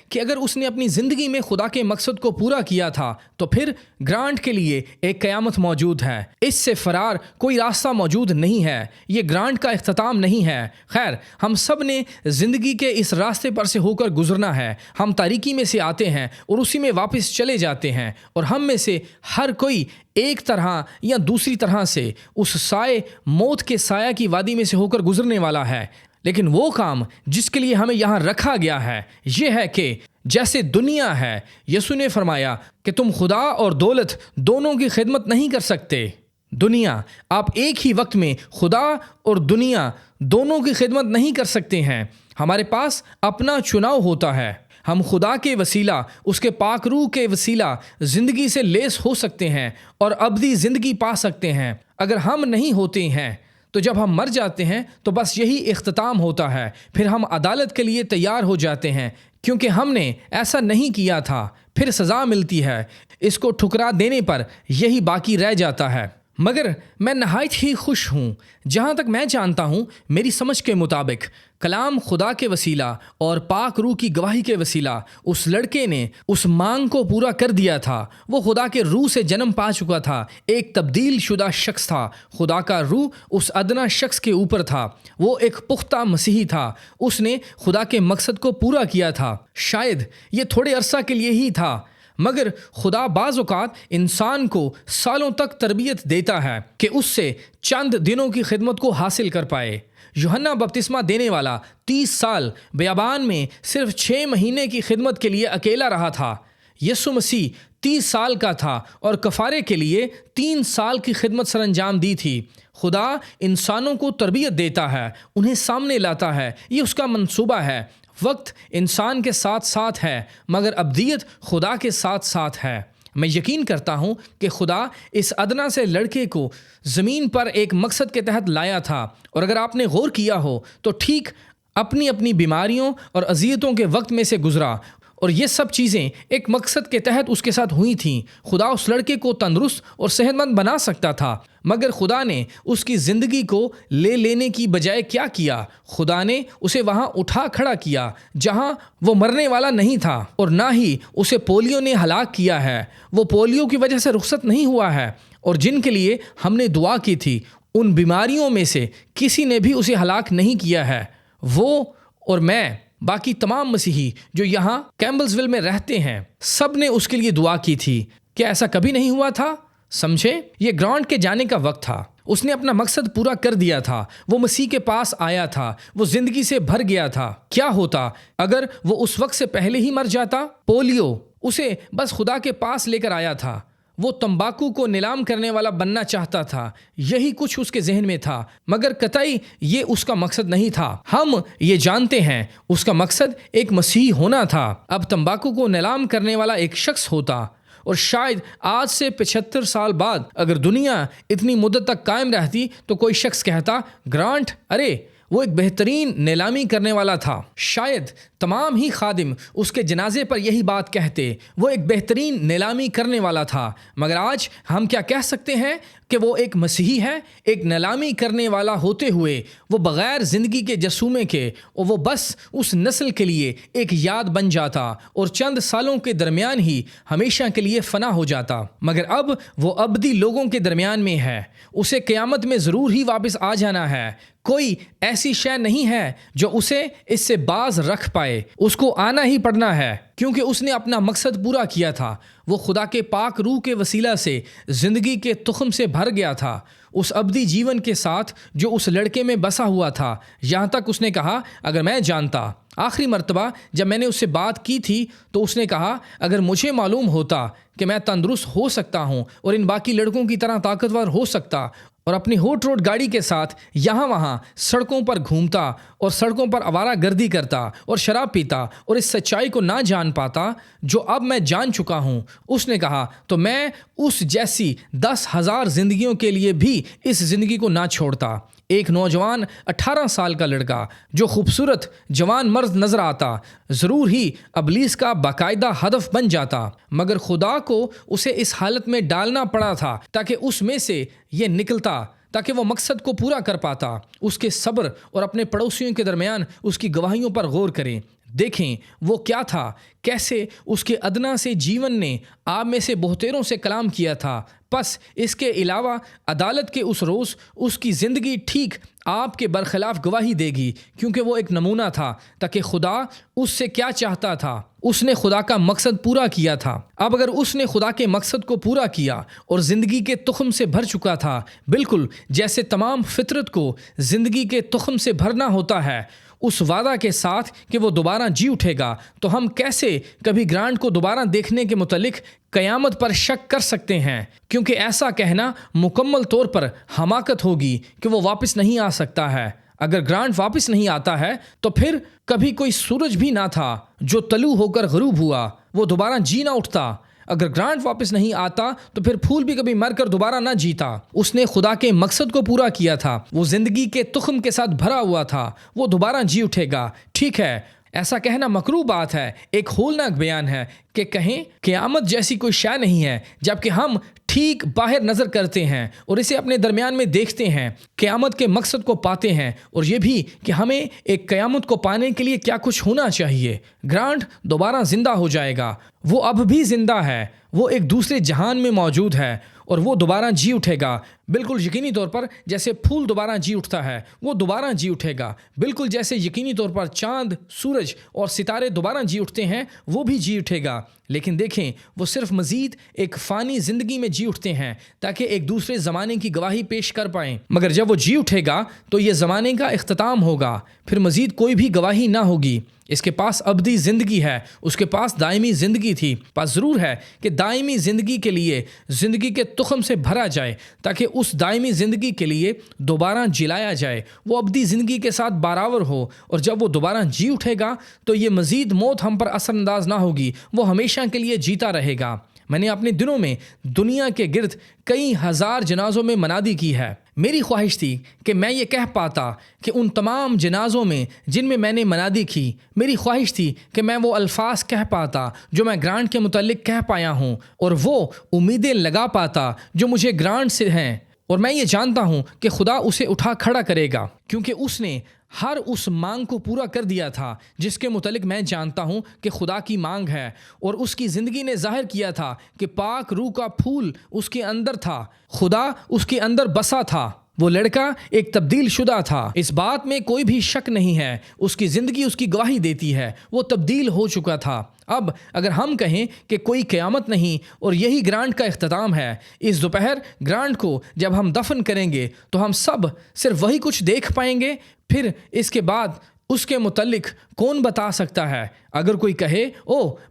کہ اگر اس نے اپنی زندگی میں خدا کے مقصد کو پورا کیا تھا تو پھر گرانٹ کے لیے ایک قیامت موجود ہے۔ اس سے فرار کوئی راستہ موجود نہیں ہے۔ یہ گرانٹ کا اختتام نہیں ہے۔ خیر، ہم سب نے زندگی کے اس راستے پر سے ہو کر گزرنا ہے۔ ہم تاریکی میں سے آتے ہیں اور اسی میں واپس چلے جاتے ہیں، اور ہم میں سے ہر کوئی ایک طرح یا دوسری طرح سے اس سائے، موت کے سایہ کی وادی میں سے ہو کر گزرنے والا ہے۔ لیکن وہ کام جس کے لیے ہمیں یہاں رکھا گیا ہے یہ ہے کہ جیسے دنیا ہے، یسوع نے فرمایا کہ تم خدا اور دولت دونوں کی خدمت نہیں کر سکتے۔ دنیا، آپ ایک ہی وقت میں خدا اور دنیا دونوں کی خدمت نہیں کر سکتے ہیں۔ ہمارے پاس اپنا چناؤ ہوتا ہے۔ ہم خدا کے وسیلہ، اس کے پاک روح کے وسیلہ زندگی سے لیس ہو سکتے ہیں اور ابدی زندگی پا سکتے ہیں۔ اگر ہم نہیں ہوتے ہیں تو جب ہم مر جاتے ہیں تو بس یہی اختتام ہوتا ہے۔ پھر ہم عدالت کے لیے تیار ہو جاتے ہیں، کیونکہ ہم نے ایسا نہیں کیا تھا۔ پھر سزا ملتی ہے۔ اس کو ٹھکرا دینے پر یہی باقی رہ جاتا ہے۔ مگر میں نہایت ہی خوش ہوں، جہاں تک میں جانتا ہوں، میری سمجھ کے مطابق کلام خدا کے وسیلہ اور پاک روح کی گواہی کے وسیلہ اس لڑکے نے اس مانگ کو پورا کر دیا تھا۔ وہ خدا کے روح سے جنم پا چکا تھا، ایک تبدیل شدہ شخص تھا۔ خدا کا روح اس ادنا شخص کے اوپر تھا۔ وہ ایک پختہ مسیحی تھا۔ اس نے خدا کے مقصد کو پورا کیا تھا۔ شاید یہ تھوڑے عرصہ کے لیے ہی تھا، مگر خدا بعض اوقات انسان کو سالوں تک تربیت دیتا ہے کہ اس سے چند دنوں کی خدمت کو حاصل کر پائے۔ یوحنا بپتسمہ دینے والا 30 سال بیابان میں صرف 6 مہینے کی خدمت کے لیے اکیلا رہا تھا۔ یسوع مسیح 30 سال کا تھا اور کفارے کے لیے 3 سال کی خدمت سر انجام دی تھی۔ خدا انسانوں کو تربیت دیتا ہے، انہیں سامنے لاتا ہے، یہ اس کا منصوبہ ہے۔ وقت انسان کے ساتھ ساتھ ہے، مگر ابدیت خدا کے ساتھ ساتھ ہے۔ میں یقین کرتا ہوں کہ خدا اس ادنا سے لڑکے کو زمین پر ایک مقصد کے تحت لایا تھا، اور اگر آپ نے غور کیا ہو تو ٹھیک اپنی اپنی بیماریوں اور اذیتوں کے وقت میں سے گزرا، اور یہ سب چیزیں ایک مقصد کے تحت اس کے ساتھ ہوئی تھیں۔ خدا اس لڑکے کو تندرست اور صحت مند بنا سکتا تھا، مگر خدا نے اس کی زندگی کو لینے کی بجائے کیا کیا؟ خدا نے اسے وہاں اٹھا کھڑا کیا جہاں وہ مرنے والا نہیں تھا، اور نہ ہی اسے پولیو نے ہلاک کیا ہے۔ وہ پولیو کی وجہ سے رخصت نہیں ہوا ہے، اور جن کے لیے ہم نے دعا کی تھی ان بیماریوں میں سے کسی نے بھی اسے ہلاک نہیں کیا ہے۔ وہ اور میں، باقی تمام مسیحی جو یہاں کیمبلزویل میں رہتے ہیں، سب نے اس کے لیے دعا کی تھی۔ کیا ایسا کبھی نہیں ہوا تھا؟ سمجھے، یہ گرانٹ کے جانے کا وقت تھا، اس نے اپنا مقصد پورا کر دیا تھا، وہ مسیح کے پاس آیا تھا، وہ زندگی سے بھر گیا تھا۔ کیا ہوتا اگر وہ اس وقت سے پہلے ہی مر جاتا؟ پولیو اسے بس خدا کے پاس لے کر آیا تھا۔ وہ تمباکو کو نیلام کرنے والا بننا چاہتا تھا، یہی کچھ اس کے ذہن میں تھا، مگر قطعی یہ اس کا مقصد نہیں تھا۔ ہم یہ جانتے ہیں اس کا مقصد ایک مسیحی ہونا تھا۔ اب تمباکو کو نیلام کرنے والا ایک شخص ہوتا، اور شاید آج سے 75 سال بعد اگر دنیا اتنی مدت تک قائم رہتی تو کوئی شخص کہتا، گرانٹ ارے وہ ایک بہترین نیلامی کرنے والا تھا۔ شاید تمام ہی خادم اس کے جنازے پر یہی بات کہتے، وہ ایک بہترین نیلامی کرنے والا تھا۔ مگر آج ہم کیا کہہ سکتے ہیں کہ وہ ایک مسیحی ہے، ایک نیلامی کرنے والا ہوتے ہوئے وہ بغیر زندگی کے جسومے کے، اور وہ بس اس نسل کے لیے ایک یاد بن جاتا اور چند سالوں کے درمیان ہی ہمیشہ کے لیے فنا ہو جاتا۔ مگر اب وہ ابدی لوگوں کے درمیان میں ہے، اسے قیامت میں ضرور ہی واپس آ جانا ہے۔ کوئی ایسی شے نہیں ہے جو اسے اس سے باز رکھ پائے، اس کو آنا ہی پڑنا ہے، کیونکہ اس نے اپنا مقصد پورا کیا تھا۔ وہ خدا کے پاک روح کے وسیلہ سے زندگی کے تخم سے بھر گیا تھا، اس ابدی جیون کے ساتھ جو اس لڑکے میں بسا ہوا تھا۔ یہاں تک اس نے کہا، اگر میں جانتا، آخری مرتبہ جب میں نے اس سے بات کی تھی تو اس نے کہا، اگر مجھے معلوم ہوتا کہ میں تندرست ہو سکتا ہوں اور ان باقی لڑکوں کی طرح طاقتور ہو سکتا اور اپنی ہوٹ روڈ گاڑی کے ساتھ یہاں وہاں سڑکوں پر گھومتا اور سڑکوں پر آوارہ گردی کرتا اور شراب پیتا اور اس سچائی کو نہ جان پاتا جو اب میں جان چکا ہوں، اس نے کہا، تو میں اس جیسی 10,000 زندگیوں کے لیے بھی اس زندگی کو نہ چھوڑتا۔ ایک نوجوان 18 سال کا لڑکا جو خوبصورت جوان مرد نظر آتا ضرور ہی ابلیس کا باقاعدہ ہدف بن جاتا، مگر خدا کو اسے اس حالت میں ڈالنا پڑا تھا تاکہ اس میں سے یہ نکلتا، تاکہ وہ مقصد کو پورا کر پاتا۔ اس کے صبر اور اپنے پڑوسیوں کے درمیان اس کی گواہیوں پر غور کریں، دیکھیں وہ کیا تھا، کیسے اس کے ادنا سے جیون نے آپ میں سے بہتروں سے کلام کیا تھا۔ پس اس کے علاوہ عدالت کے اس روز اس کی زندگی ٹھیک آپ کے برخلاف گواہی دے گی، کیونکہ وہ ایک نمونہ تھا تاکہ خدا اس سے کیا چاہتا تھا، اس نے خدا کا مقصد پورا کیا تھا۔ اب اگر اس نے خدا کے مقصد کو پورا کیا اور زندگی کے تخم سے بھر چکا تھا، بالکل جیسے تمام فطرت کو زندگی کے تخم سے بھرنا ہوتا ہے، اس وعدہ کے ساتھ کہ وہ دوبارہ جی اٹھے گا، تو ہم کیسے کبھی گرانٹ کو دوبارہ دیکھنے کے متعلق قیامت پر شک کر سکتے ہیں؟ کیونکہ ایسا کہنا مکمل طور پر حماقت ہوگی کہ وہ واپس نہیں آ سکتا ہے۔ اگر گرانٹ واپس نہیں آتا ہے تو پھر کبھی کوئی سورج بھی نہ تھا جو طلوع ہو کر غروب ہوا، وہ دوبارہ جی نہ اٹھتا۔ اگر گرانٹ واپس نہیں آتا تو پھر پھول بھی کبھی مر کر دوبارہ نہ جیتا۔ اس نے خدا کے مقصد کو پورا کیا تھا، وہ زندگی کے تخم کے ساتھ بھرا ہوا تھا، وہ دوبارہ جی اٹھے گا۔ ٹھیک ہے، ایسا کہنا مکروہ بات ہے، ایک ہولناک بیان ہے کہ کہیں قیامت جیسی کوئی شے نہیں ہے، جبکہ ہم ٹھیک باہر نظر کرتے ہیں اور اسے اپنے درمیان میں دیکھتے ہیں، قیامت کے مقصد کو پاتے ہیں، اور یہ بھی کہ ہمیں ایک قیامت کو پانے کے لیے کیا کچھ ہونا چاہیے۔ گرانٹ دوبارہ زندہ ہو جائے گا، وہ اب بھی زندہ ہے، وہ ایک دوسرے جہان میں موجود ہے اور وہ دوبارہ جی اٹھے گا، بالکل یقینی طور پر جیسے پھول دوبارہ جی اٹھتا ہے، وہ دوبارہ جی اٹھے گا، بالکل جیسے یقینی طور پر چاند، سورج اور ستارے دوبارہ جی اٹھتے ہیں، وہ بھی جی اٹھے گا۔ لیکن دیکھیں، وہ صرف مزید ایک فانی زندگی میں جی اٹھتے ہیں تاکہ ایک دوسرے زمانے کی گواہی پیش کر پائیں، مگر جب وہ جی اٹھے گا تو یہ زمانے کا اختتام ہوگا، پھر مزید کوئی بھی گواہی نہ ہوگی۔ اس کے پاس ابدی زندگی ہے، اس کے پاس دائمی زندگی تھی، پس ضرور ہے کہ دائمی زندگی کے لیے زندگی کے تخم سے بھرا جائے تاکہ اس دائمی زندگی کے لیے دوبارہ جلایا جائے، وہ ابدی زندگی کے ساتھ برابر ہو، اور جب وہ دوبارہ جی اٹھے گا تو یہ مزید موت ہم پر اثر انداز نہ ہوگی، وہ ہمیشہ کے لیے جیتا رہے گا۔ میں نے اپنے دنوں میں دنیا کے گرد کئی ہزار جنازوں میں منادی کی ہے۔ میری خواہش تھی کہ میں یہ کہہ پاتا کہ ان تمام جنازوں میں جن میں نے منادی کی، میری خواہش تھی کہ میں وہ الفاظ کہہ پاتا جو میں گرانٹ کے متعلق کہہ پایا ہوں، اور وہ امیدیں لگا پاتا جو مجھے گرانٹ سے ہیں، اور میں یہ جانتا ہوں کہ خدا اسے اٹھا کھڑا کرے گا، کیونکہ اس نے ہر اس مانگ کو پورا کر دیا تھا جس کے متعلق میں جانتا ہوں کہ خدا کی مانگ ہے، اور اس کی زندگی نے ظاہر کیا تھا کہ پاک روح کا پھول اس کے اندر تھا، خدا اس کے اندر بسا تھا، وہ لڑکا ایک تبدیل شدہ تھا، اس بات میں کوئی بھی شک نہیں ہے، اس کی زندگی اس کی گواہی دیتی ہے، وہ تبدیل ہو چکا تھا۔ اب اگر ہم کہیں کہ کوئی قیامت نہیں اور یہی گرانٹ کا اختتام ہے، اس دوپہر گرانٹ کو جب ہم دفن کریں گے تو ہم سب صرف وہی کچھ دیکھ پائیں گے، پھر اس کے بعد اس کے متعلق کون بتا سکتا ہے؟ اگر کوئی کہے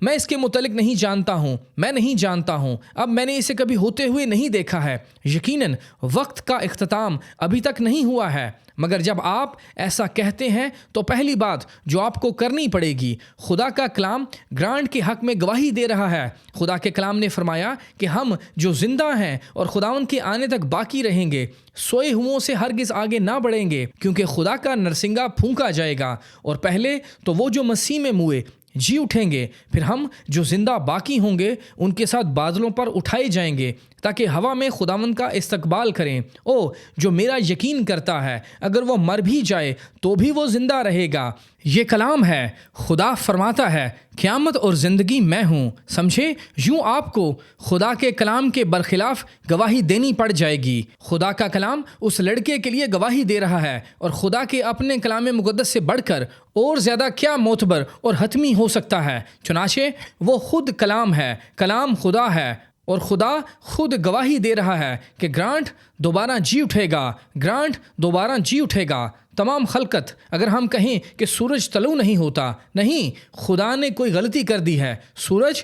میں اس کے متعلق نہیں جانتا ہوں، میں نہیں جانتا ہوں، اب میں نے اسے کبھی ہوتے ہوئے نہیں دیکھا ہے، یقیناً وقت کا اختتام ابھی تک نہیں ہوا ہے، مگر جب آپ ایسا کہتے ہیں تو پہلی بات جو آپ کو کرنی پڑے گی، خدا کا کلام گرانٹ کے حق میں گواہی دے رہا ہے۔ خدا کے کلام نے فرمایا کہ ہم جو زندہ ہیں اور خداوند کے آنے تک باقی رہیں گے، سوئے ہوں سے ہرگز آگے نہ بڑھیں گے، کیونکہ خدا کا نرسنگا پھونکا جائے گا، اور پہلے تو وہ جو مسیح میں موئے جی اٹھیں گے، پھر ہم جو زندہ باقی ہوں گے ان کے ساتھ بادلوں پر اٹھائے جائیں گے تاکہ ہوا میں خداوند کا استقبال کریں۔ جو میرا یقین کرتا ہے اگر وہ مر بھی جائے تو بھی وہ زندہ رہے گا۔ یہ کلام ہے، خدا فرماتا ہے قیامت اور زندگی میں ہوں۔ سمجھے؟ یوں آپ کو خدا کے کلام کے برخلاف گواہی دینی پڑ جائے گی۔ خدا کا کلام اس لڑکے کے لیے گواہی دے رہا ہے، اور خدا کے اپنے کلام مقدس سے بڑھ کر اور زیادہ کیا معتبر اور حتمی ہو سکتا ہے؟ چنانچہ وہ خود کلام ہے، کلام خدا ہے، اور خدا خود گواہی دے رہا ہے کہ گرانٹ دوبارہ جی اٹھے گا، گرانٹ دوبارہ جی اٹھے گا۔ تمام خلقت، اگر ہم کہیں کہ سورج طلوع نہیں ہوتا، نہیں، خدا نے کوئی غلطی کر دی ہے۔ سورج،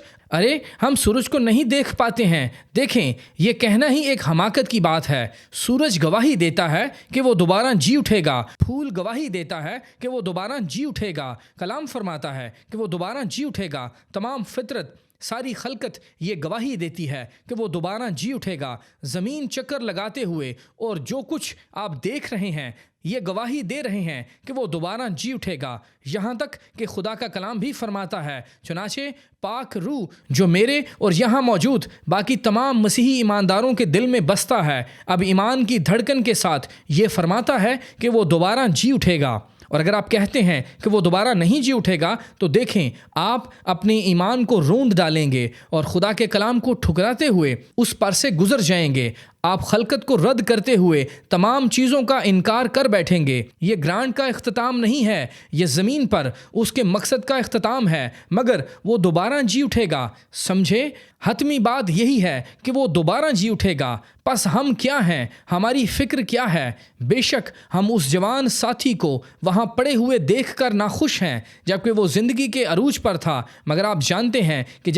ہم سورج کو نہیں دیکھ پاتے ہیں۔ دیکھیں، یہ کہنا ہی ایک حماقت کی بات ہے۔ سورج گواہی دیتا ہے کہ وہ دوبارہ جی اٹھے گا، پھول گواہی دیتا ہے کہ وہ دوبارہ جی اٹھے گا، کلام فرماتا ہے کہ وہ دوبارہ جی اٹھے گا، تمام فطرت، ساری خلقت یہ گواہی دیتی ہے کہ وہ دوبارہ جی اٹھے گا۔ زمین چکر لگاتے ہوئے اور جو کچھ آپ دیکھ رہے ہیں یہ گواہی دے رہے ہیں کہ وہ دوبارہ جی اٹھے گا، یہاں تک کہ خدا کا کلام بھی فرماتا ہے، چنانچہ پاک روح جو میرے اور یہاں موجود باقی تمام مسیحی ایمانداروں کے دل میں بستا ہے، اب ایمان کی دھڑکن کے ساتھ یہ فرماتا ہے کہ وہ دوبارہ جی اٹھے گا۔ اور اگر آپ کہتے ہیں کہ وہ دوبارہ نہیں جی اٹھے گا تو دیکھیں، آپ اپنے ایمان کو روند ڈالیں گے اور خدا کے کلام کو ٹھکراتے ہوئے اس پر سے گزر جائیں گے۔ آپ خلقت کو رد کرتے ہوئے تمام چیزوں کا انکار کر بیٹھیں گے۔ یہ گرانٹ کا اختتام نہیں ہے، یہ زمین پر اس کے مقصد کا اختتام ہے، مگر وہ دوبارہ جی اٹھے گا۔ سمجھے؟ حتمی بات یہی ہے کہ وہ دوبارہ جی اٹھے گا۔ پس ہم کیا ہیں؟ ہماری فکر کیا ہے؟ بے شک ہم اس جوان ساتھی کو وہاں پڑے ہوئے دیکھ کر ناخوش ہیں جبکہ وہ زندگی کے عروج پر تھا، مگر آپ جانتے ہیں کہ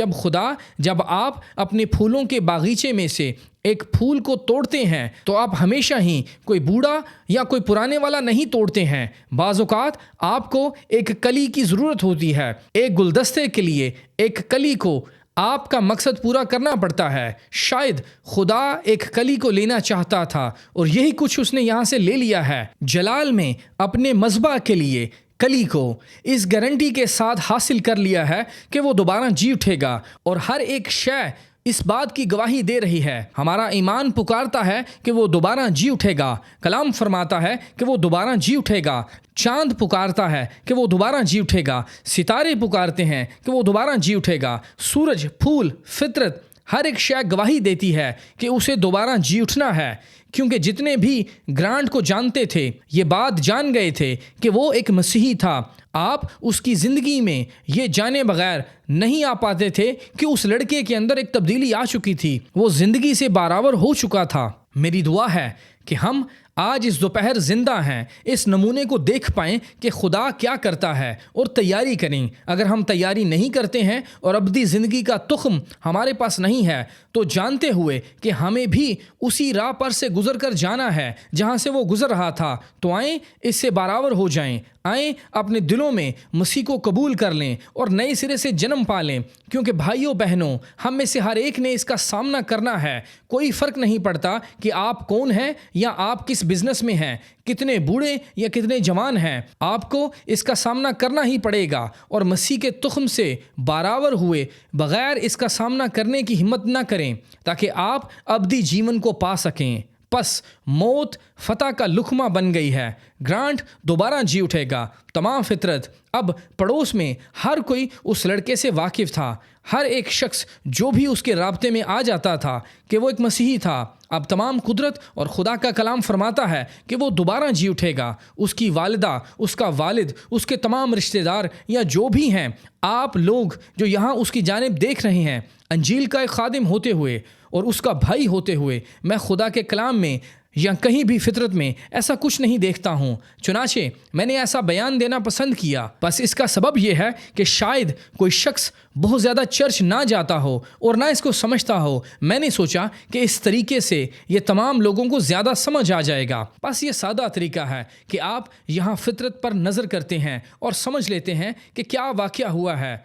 جب آپ اپنے پھولوں کے باغیچے میں سے ایک پھول کو توڑتے ہیں تو آپ ہمیشہ ہی کوئی بوڑھا یا کوئی پرانے والا نہیں توڑتے ہیں۔ بعض اوقات آپ کو ایک کلی کی ضرورت ہوتی ہے، ایک گلدستے کے لیے ایک کلی کو آپ کا مقصد پورا کرنا پڑتا ہے۔ شاید خدا ایک کلی کو لینا چاہتا تھا اور یہی کچھ اس نے یہاں سے لے لیا ہے، جلال میں اپنے مذبح کے لیے کلی کو اس گارنٹی کے ساتھ حاصل کر لیا ہے کہ وہ دوبارہ جی اٹھے گا، اور ہر ایک شے اس بات کی گواہی دے رہی ہے۔ ہمارا ایمان پکارتا ہے کہ وہ دوبارہ جی اٹھے گا، کلام فرماتا ہے کہ وہ دوبارہ جی اٹھے گا، چاند پکارتا ہے کہ وہ دوبارہ جی اٹھے گا، ستارے پکارتے ہیں کہ وہ دوبارہ جی اٹھے گا، سورج، پھول، فطرت، ہر ایک شے گواہی دیتی ہے کہ اسے دوبارہ جی اٹھنا ہے، کیونکہ جتنے بھی گرانٹ کو جانتے تھے یہ بات جان گئے تھے کہ وہ ایک مسیحی تھا۔ آپ اس کی زندگی میں یہ جانے بغیر نہیں آ پاتے تھے کہ اس لڑکے کے اندر ایک تبدیلی آ چکی تھی، وہ زندگی سے برابر ہو چکا تھا۔ میری دعا ہے کہ ہم آج اس دوپہر زندہ ہیں، اس نمونے کو دیکھ پائیں کہ خدا کیا کرتا ہے اور تیاری کریں۔ اگر ہم تیاری نہیں کرتے ہیں اور ابدی زندگی کا تخم ہمارے پاس نہیں ہے تو جانتے ہوئے کہ ہمیں بھی اسی راہ پر سے گزر کر جانا ہے جہاں سے وہ گزر رہا تھا، تو آئیں اس سے برابر ہو جائیں، آئیں اپنے دلوں میں مسیح کو قبول کر لیں اور نئے سرے سے جنم پا لیں، کیونکہ بھائیوں بہنوں، ہم میں سے ہر ایک نے اس کا سامنا کرنا ہے۔ کوئی فرق نہیں پڑتا کہ آپ کون ہیں یا آپ کس بزنس میں ہیں، کتنے بوڑھے یا کتنے جوان ہیں، آپ کو اس کا سامنا کرنا ہی پڑے گا، اور مسیح کے تخم سے برابر ہوئے بغیر اس کا سامنا کرنے کی ہمت نہ کریں تاکہ آپ ابدی جیون کو پا سکیں۔ پس موت فتح کا لقمہ بن گئی ہے، گرانٹ دوبارہ جی اٹھے گا۔ تمام فطرت، اب پڑوس میں ہر کوئی اس لڑکے سے واقف تھا، ہر ایک شخص جو بھی اس کے رابطے میں آ جاتا تھا کہ وہ ایک مسیحی تھا۔ اب تمام قدرت اور خدا کا کلام فرماتا ہے کہ وہ دوبارہ جی اٹھے گا۔ اس کی والدہ، اس کا والد، اس کے تمام رشتہ دار یا جو بھی ہیں، آپ لوگ جو یہاں اس کی جانب دیکھ رہے ہیں، انجیل کا ایک خادم ہوتے ہوئے اور اس کا بھائی ہوتے ہوئے، میں خدا کے کلام میں یا کہیں بھی فطرت میں ایسا کچھ نہیں دیکھتا ہوں، چنانچہ میں نے ایسا بیان دینا پسند کیا۔ بس اس کا سبب یہ ہے کہ شاید کوئی شخص بہت زیادہ چرچ نہ جاتا ہو اور نہ اس کو سمجھتا ہو۔ میں نے سوچا کہ اس طریقے سے یہ تمام لوگوں کو زیادہ سمجھ آ جائے گا۔ بس یہ سادہ طریقہ ہے کہ آپ یہاں فطرت پر نظر کرتے ہیں اور سمجھ لیتے ہیں کہ کیا واقعہ ہوا ہے۔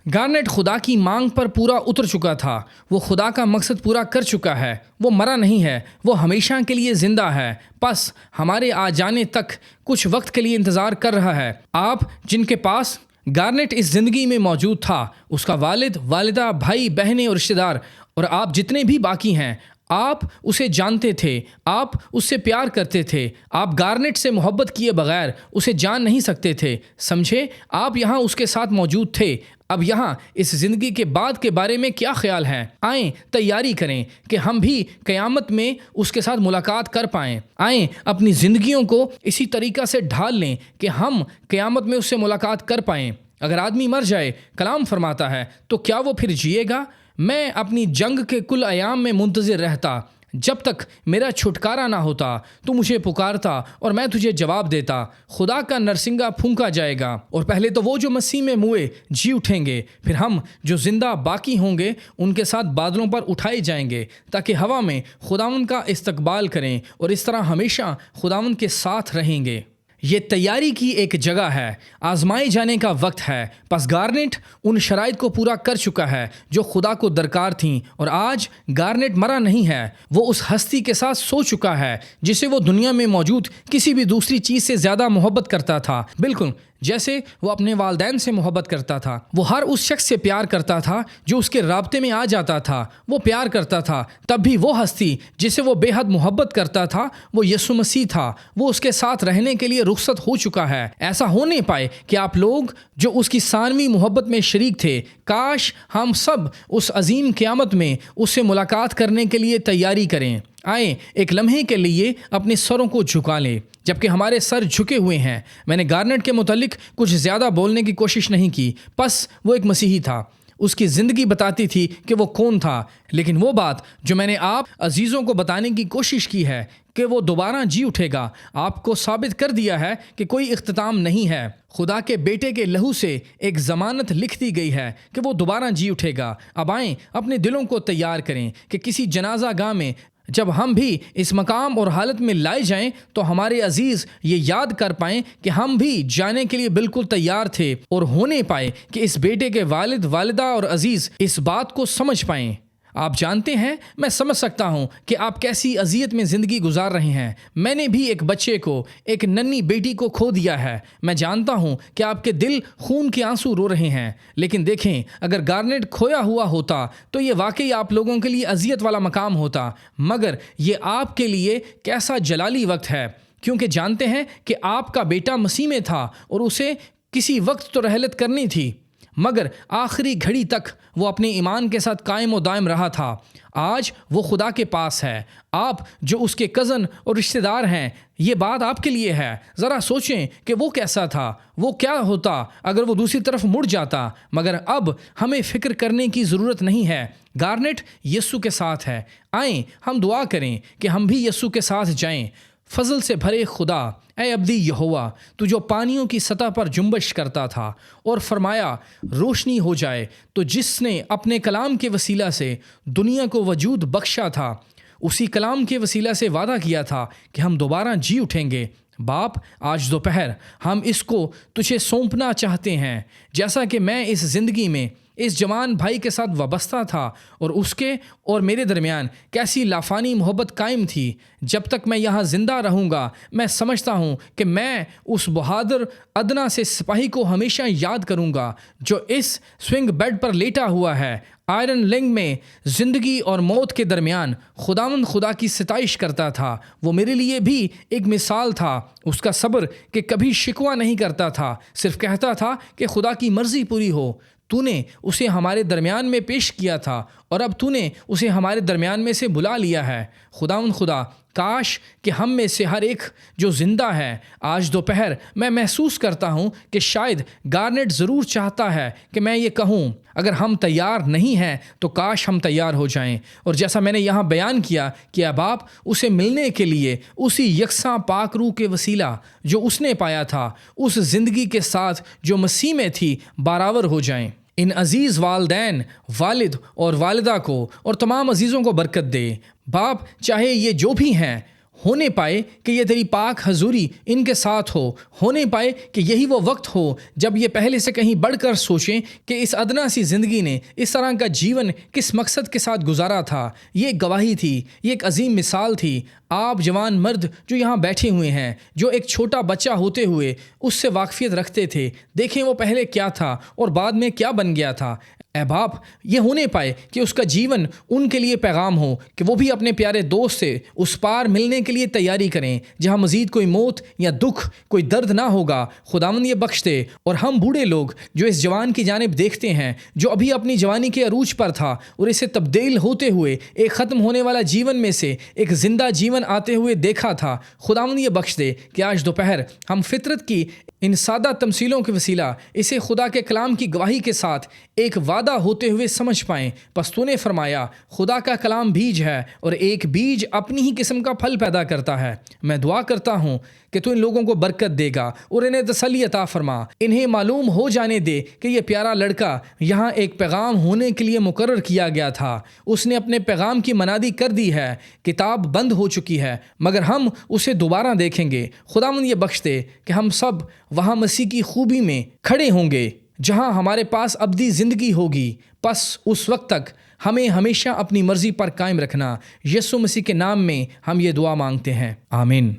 گارنٹ خدا کی مانگ پر پورا اتر چکا تھا، وہ خدا کا مقصد پورا کر چکا ہے، وہ مرا نہیں ہے، وہ ہمیشہ کے لیے زندہ ہے، بس ہمارے آ جانے تک کچھ وقت کے لیے انتظار کر رہا ہے۔ آپ جن کے پاس گارنٹ اس زندگی میں موجود تھا، اس کا والد، والدہ، بھائی، بہنیں اور رشتہ دار، اور آپ جتنے بھی باقی ہیں، آپ اسے جانتے تھے، آپ اس سے پیار کرتے تھے، آپ گارنٹ سے محبت کیے بغیر اسے جان نہیں سکتے تھے، سمجھے؟ آپ یہاں اس کے ساتھ موجود تھے۔ اب یہاں اس زندگی کے بعد کے بارے میں کیا خیال ہے؟ آئیں تیاری کریں کہ ہم بھی قیامت میں اس کے ساتھ ملاقات کر پائیں۔ آئیں اپنی زندگیوں کو اسی طریقہ سے ڈھال لیں کہ ہم قیامت میں اس سے ملاقات کر پائیں۔ اگر آدمی مر جائے، کلام فرماتا ہے، تو کیا وہ پھر جیے گا؟ میں اپنی جنگ کے کل ایام میں منتظر رہتا، جب تک میرا چھٹکارا نہ ہوتا۔ تو مجھے پکارتا اور میں تجھے جواب دیتا۔ خدا کا نرسنگا پھونکا جائے گا، اور پہلے تو وہ جو مسیح میں موئے جی اٹھیں گے، پھر ہم جو زندہ باقی ہوں گے ان کے ساتھ بادلوں پر اٹھائے جائیں گے تاکہ ہوا میں خداوند کا استقبال کریں، اور اس طرح ہمیشہ خداوند کے ساتھ رہیں گے۔ یہ تیاری کی ایک جگہ ہے، آزمائے جانے کا وقت ہے۔ پس گارنٹ ان شرائط کو پورا کر چکا ہے جو خدا کو درکار تھیں، اور آج گارنٹ مرا نہیں ہے، وہ اس ہستی کے ساتھ سو چکا ہے جسے وہ دنیا میں موجود کسی بھی دوسری چیز سے زیادہ محبت کرتا تھا، بالکل جیسے وہ اپنے والدین سے محبت کرتا تھا۔ وہ ہر اس شخص سے پیار کرتا تھا جو اس کے رابطے میں آ جاتا تھا، وہ پیار کرتا تھا۔ تب بھی وہ ہستی جسے وہ بے حد محبت کرتا تھا وہ یسوع مسیح تھا، وہ اس کے ساتھ رہنے کے لیے رخصت ہو چکا ہے۔ ایسا ہو نہیں پائے کہ آپ لوگ جو اس کی ثانوی محبت میں شریک تھے، کاش ہم سب اس عظیم قیامت میں اس سے ملاقات کرنے کے لیے تیاری کریں۔ آئیں ایک لمحے کے لیے اپنے سروں کو جھکا لیں جبکہ ہمارے سر جھکے ہوئے ہیں۔ میں نے گارنٹ کے متعلق کچھ زیادہ بولنے کی کوشش نہیں کی، بس وہ ایک مسیحی تھا، اس کی زندگی بتاتی تھی کہ وہ کون تھا، لیکن وہ بات جو میں نے آپ عزیزوں کو بتانے کی کوشش کی ہے کہ وہ دوبارہ جی اٹھے گا، آپ کو ثابت کر دیا ہے کہ کوئی اختتام نہیں ہے۔ خدا کے بیٹے کے لہو سے ایک ضمانت لکھ دی گئی ہے کہ وہ دوبارہ جی اٹھے گا۔ اب آئیں اپنے دلوں کو تیار کریں کہ کسی جنازہ گاہ میں جب ہم بھی اس مقام اور حالت میں لائے جائیں تو ہمارے عزیز یہ یاد کر پائیں کہ ہم بھی جانے کے لیے بالکل تیار تھے، اور ہونے پائے کہ اس بیٹے کے والد، والدہ اور عزیز اس بات کو سمجھ پائیں۔ آپ جانتے ہیں، میں سمجھ سکتا ہوں کہ آپ کیسی اذیت میں زندگی گزار رہے ہیں۔ میں نے بھی ایک بچے کو، ایک ننھی بیٹی کو کھو دیا ہے۔ میں جانتا ہوں کہ آپ کے دل خون کے آنسو رو رہے ہیں، لیکن دیکھیں، اگر گارنٹ کھویا ہوا ہوتا تو یہ واقعی آپ لوگوں کے لیے اذیت والا مقام ہوتا، مگر یہ آپ کے لیے کیسا جلالی وقت ہے، کیونکہ جانتے ہیں کہ آپ کا بیٹا مسیح میں تھا اور اسے کسی وقت تو رحلت کرنی تھی، مگر آخری گھڑی تک وہ اپنے ایمان کے ساتھ قائم و دائم رہا تھا۔ آج وہ خدا کے پاس ہے۔ آپ جو اس کے کزن اور رشتہ دار ہیں، یہ بات آپ کے لیے ہے۔ ذرا سوچیں کہ وہ کیسا تھا، وہ کیا ہوتا اگر وہ دوسری طرف مڑ جاتا۔ مگر اب ہمیں فکر کرنے کی ضرورت نہیں ہے۔ گارنٹ یسوع کے ساتھ ہے۔ آئیں ہم دعا کریں کہ ہم بھی یسوع کے ساتھ جائیں۔ فضل سے بھرے خدا، اے ابدی یہوہ، تو جو پانیوں کی سطح پر جنبش کرتا تھا اور فرمایا روشنی ہو جائے، تو جس نے اپنے کلام کے وسیلہ سے دنیا کو وجود بخشا تھا، اسی کلام کے وسیلہ سے وعدہ کیا تھا کہ ہم دوبارہ جی اٹھیں گے۔ باپ، آج دوپہر ہم اس کو تجھے سونپنا چاہتے ہیں۔ جیسا کہ میں اس زندگی میں اس جوان بھائی کے ساتھ وابستہ تھا اور اس کے اور میرے درمیان کیسی لافانی محبت قائم تھی، جب تک میں یہاں زندہ رہوں گا میں سمجھتا ہوں کہ میں اس بہادر ادنا سے سپاہی کو ہمیشہ یاد کروں گا جو اس سوئنگ بیڈ پر لیٹا ہوا ہے، آئرن لنگ میں زندگی اور موت کے درمیان خداوند خدا کی ستائش کرتا تھا۔ وہ میرے لیے بھی ایک مثال تھا، اس کا صبر کہ کبھی شکوہ نہیں کرتا تھا، صرف کہتا تھا کہ خدا کی مرضی پوری ہو۔ تو نے اسے ہمارے درمیان میں پیش کیا تھا اور اب تو نے اسے ہمارے درمیان میں سے بلا لیا ہے۔ خداوند خدا، کاش کہ ہم میں سے ہر ایک جو زندہ ہے، آج دوپہر میں محسوس کرتا ہوں کہ شاید گارنٹ ضرور چاہتا ہے کہ میں یہ کہوں، اگر ہم تیار نہیں ہیں تو کاش ہم تیار ہو جائیں۔ اور جیسا میں نے یہاں بیان کیا کہ اب آپ اسے ملنے کے لیے اسی یکساں پاک روح کے وسیلہ جو اس نے پایا تھا، اس زندگی کے ساتھ جو مسیح میں تھی، باراور ہو جائیں۔ ان عزیز والدین، والد اور والدہ کو اور تمام عزیزوں کو برکت دے۔ باپ، چاہے یہ جو بھی ہیں، ہونے پائے کہ یہ تیری پاک حضوری ان کے ساتھ ہونے پائے کہ یہی وہ وقت ہو جب یہ پہلے سے کہیں بڑھ کر سوچیں کہ اس ادنا سی زندگی نے اس طرح کا جیون کس مقصد کے ساتھ گزارا تھا۔ یہ ایک گواہی تھی، یہ ایک عظیم مثال تھی۔ آپ جوان مرد جو یہاں بیٹھے ہوئے ہیں، جو ایک چھوٹا بچہ ہوتے ہوئے اس سے واقفیت رکھتے تھے، دیکھیں وہ پہلے کیا تھا اور بعد میں کیا بن گیا تھا۔ اے باپ، یہ ہونے پائے کہ اس کا جیون ان کے لیے پیغام ہو کہ وہ بھی اپنے پیارے دوست سے اس پار ملنے کے لیے تیاری کریں جہاں مزید کوئی موت یا دکھ، کوئی درد نہ ہوگا۔ خداوند یہ بخش دے۔ اور ہم بوڑھے لوگ جو اس جوان کی جانب دیکھتے ہیں، جو ابھی اپنی جوانی کے عروج پر تھا اور اسے تبدیل ہوتے ہوئے ایک ختم ہونے والا جیون میں سے ایک زندہ جیون آتے ہوئے دیکھا تھا، خداوند یہ بخش دے کہ آج دوپہر ہم فطرت کی ان سادہ تمثیلوں کے وسیلہ اسے خدا کے کلام کی گواہی کے ساتھ ایک وعدہ ہوتے ہوئے سمجھ پائیں۔ پس تو نے فرمایا خدا کا کلام بیج ہے اور ایک بیج اپنی ہی قسم کا پھل پیدا کرتا ہے۔ میں دعا کرتا ہوں کہ تو ان لوگوں کو برکت دے گا اور انہیں تسلی عطا فرما۔ انہیں معلوم ہو جانے دے کہ یہ پیارا لڑکا یہاں ایک پیغام ہونے کے لیے مقرر کیا گیا تھا۔ اس نے اپنے پیغام کی منادی کر دی ہے، کتاب بند ہو چکی ہے، مگر ہم اسے دوبارہ دیکھیں گے۔ خداوند یہ بخش دے کہ ہم سب وہاں مسیح کی خوبی میں کھڑے ہوں گے جہاں ہمارے پاس ابدی زندگی ہوگی۔ پس اس وقت تک ہمیں ہمیشہ اپنی مرضی پر قائم رکھنا۔ یسوع مسیح کے نام میں ہم یہ دعا مانگتے ہیں، آمین۔